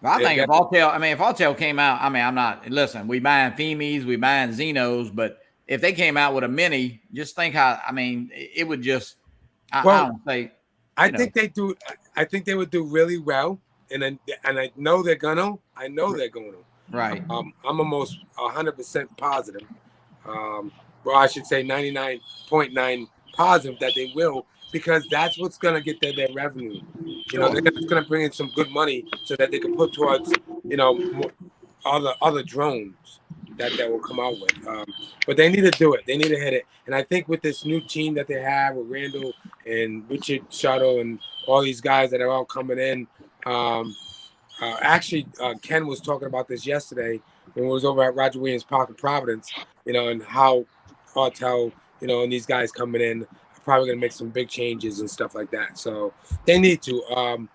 I think if Autel came out, I mean, I'm not, listen, we buying Femies, we buying Xenos, but if they came out with a mini, just think how, I mean, it would just, I don't think. I think they do. I think they would do really well. And I know they're gonna. I know they're gonna. Right. I'm almost 100% positive. Well, I should say 99.9 positive that they will, because that's what's gonna get their revenue. You know, it's gonna bring in some good money so that they can put towards, you know, more, other drones that will come out with. But they need to do it. They need to hit it. And I think with this new team that they have with Randall and Richard Shuttle and all these guys that are all coming in. Actually, Ken was talking about this yesterday when we was over at Roger Williams Park in Providence, you know, and how Autel, you know, and these guys coming in are probably going to make some big changes and stuff like that. So they need to.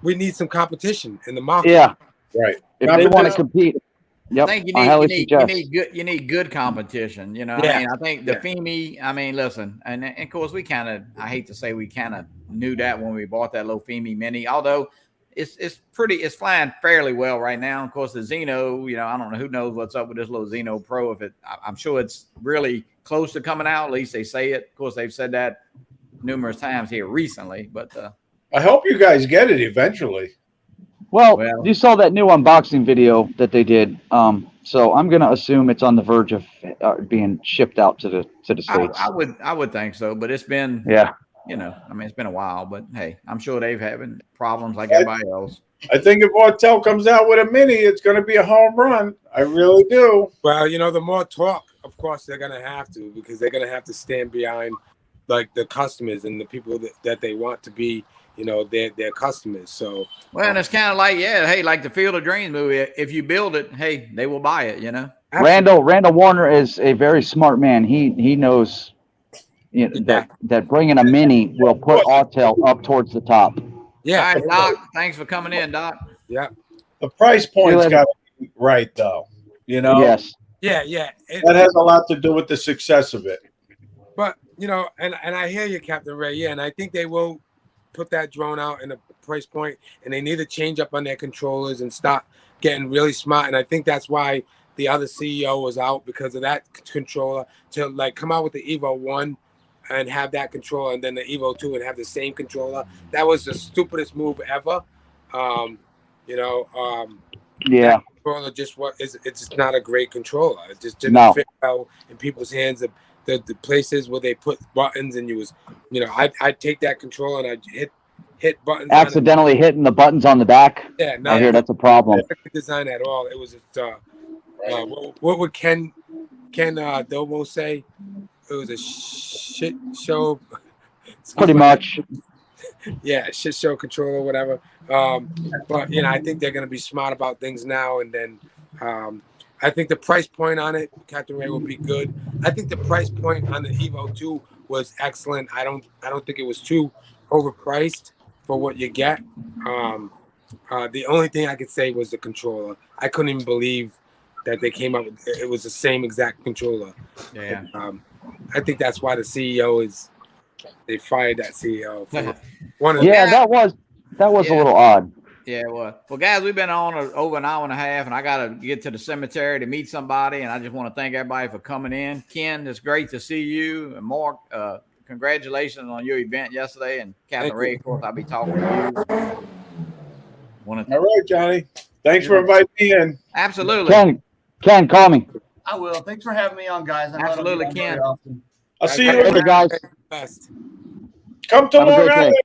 We need some competition in the market. Yeah. Right. If they want to compete. Yep. I think you need good competition. You know, Yeah. I mean, I think the Femi, I mean, listen, and of course we kind of, I hate to say we kind of knew that when we bought that little Femi Mini, although it's flying fairly well right now. Of course, the Xeno, you know, I don't know, who knows what's up with this little Xeno Pro. I'm sure it's really close to coming out. At least they say it. Of course, they've said that numerous times here recently, but I hope you guys get it eventually. Well, you saw that new unboxing video that they did. So I'm going to assume it's on the verge of being shipped out to the States. I would think so, but it's been, you know, I mean, it's been a while, but hey, I'm sure they've having problems like everybody else. I think if Autel comes out with a mini, it's going to be a home run. I really do. Well, you know, the more talk, of course, they're going to have to, because they're going to have to stand behind like the customers and the people that they want to be, you know, their customers. So, well, and it's kind of like, hey, like the Field of Dreams movie. If you build it, hey, they will buy it, you know. Randall Warner is a very smart man. He knows, you know, that bringing a mini will put Autel up towards the top. Yeah. All right, Doc. Thanks for coming in, Doc. Yeah. The price point's got to be right, though. You know. Yes. Yeah. That has a lot to do with the success of it. But you know, and I hear you, Captain Ray. Yeah, and I think they will put that drone out in a price point, and they need to change up on their controllers and start getting really smart. And I think that's why the other CEO was out, because of that controller, to like come out with the Evo 1 and have that controller, and then the Evo 2 and have the same controller. That was the stupidest move ever. You know, yeah. Controller it's just not a great controller. It just didn't fit well in people's hands. The places where they put buttons, and you know, I'd take that controller and I'd hit buttons. Accidentally hitting the buttons on the back. Yeah, I hear that's a problem. Design at all. It was just what would Ken Domo say? It was a shit show. Pretty much. Yeah, shit show controller, whatever. But you know, I think they're gonna be smart about things now, and then I think the price point on it, Captain Ray, will be good. I think the price point on the Evo 2 was excellent. I don't think it was too overpriced for what you get. The only thing I could say was the controller. I couldn't even believe that they came up with it was the same exact controller. Yeah. I think that's why the CEO they fired that CEO. That was a little odd. Yeah, well, guys, we've been on over an hour and a half, and I got to get to the cemetery to meet somebody, and I just want to thank everybody for coming in. Ken, it's great to see you. And Mark, congratulations on your event yesterday. And Captain Ray, of course, I'll be talking to you. All right, Johnny. Thanks for inviting me in. Absolutely. Ken, call me. I will. Thanks for having me on, guys. Absolutely, Ken. I'll see you later, guys. Come to Long Island.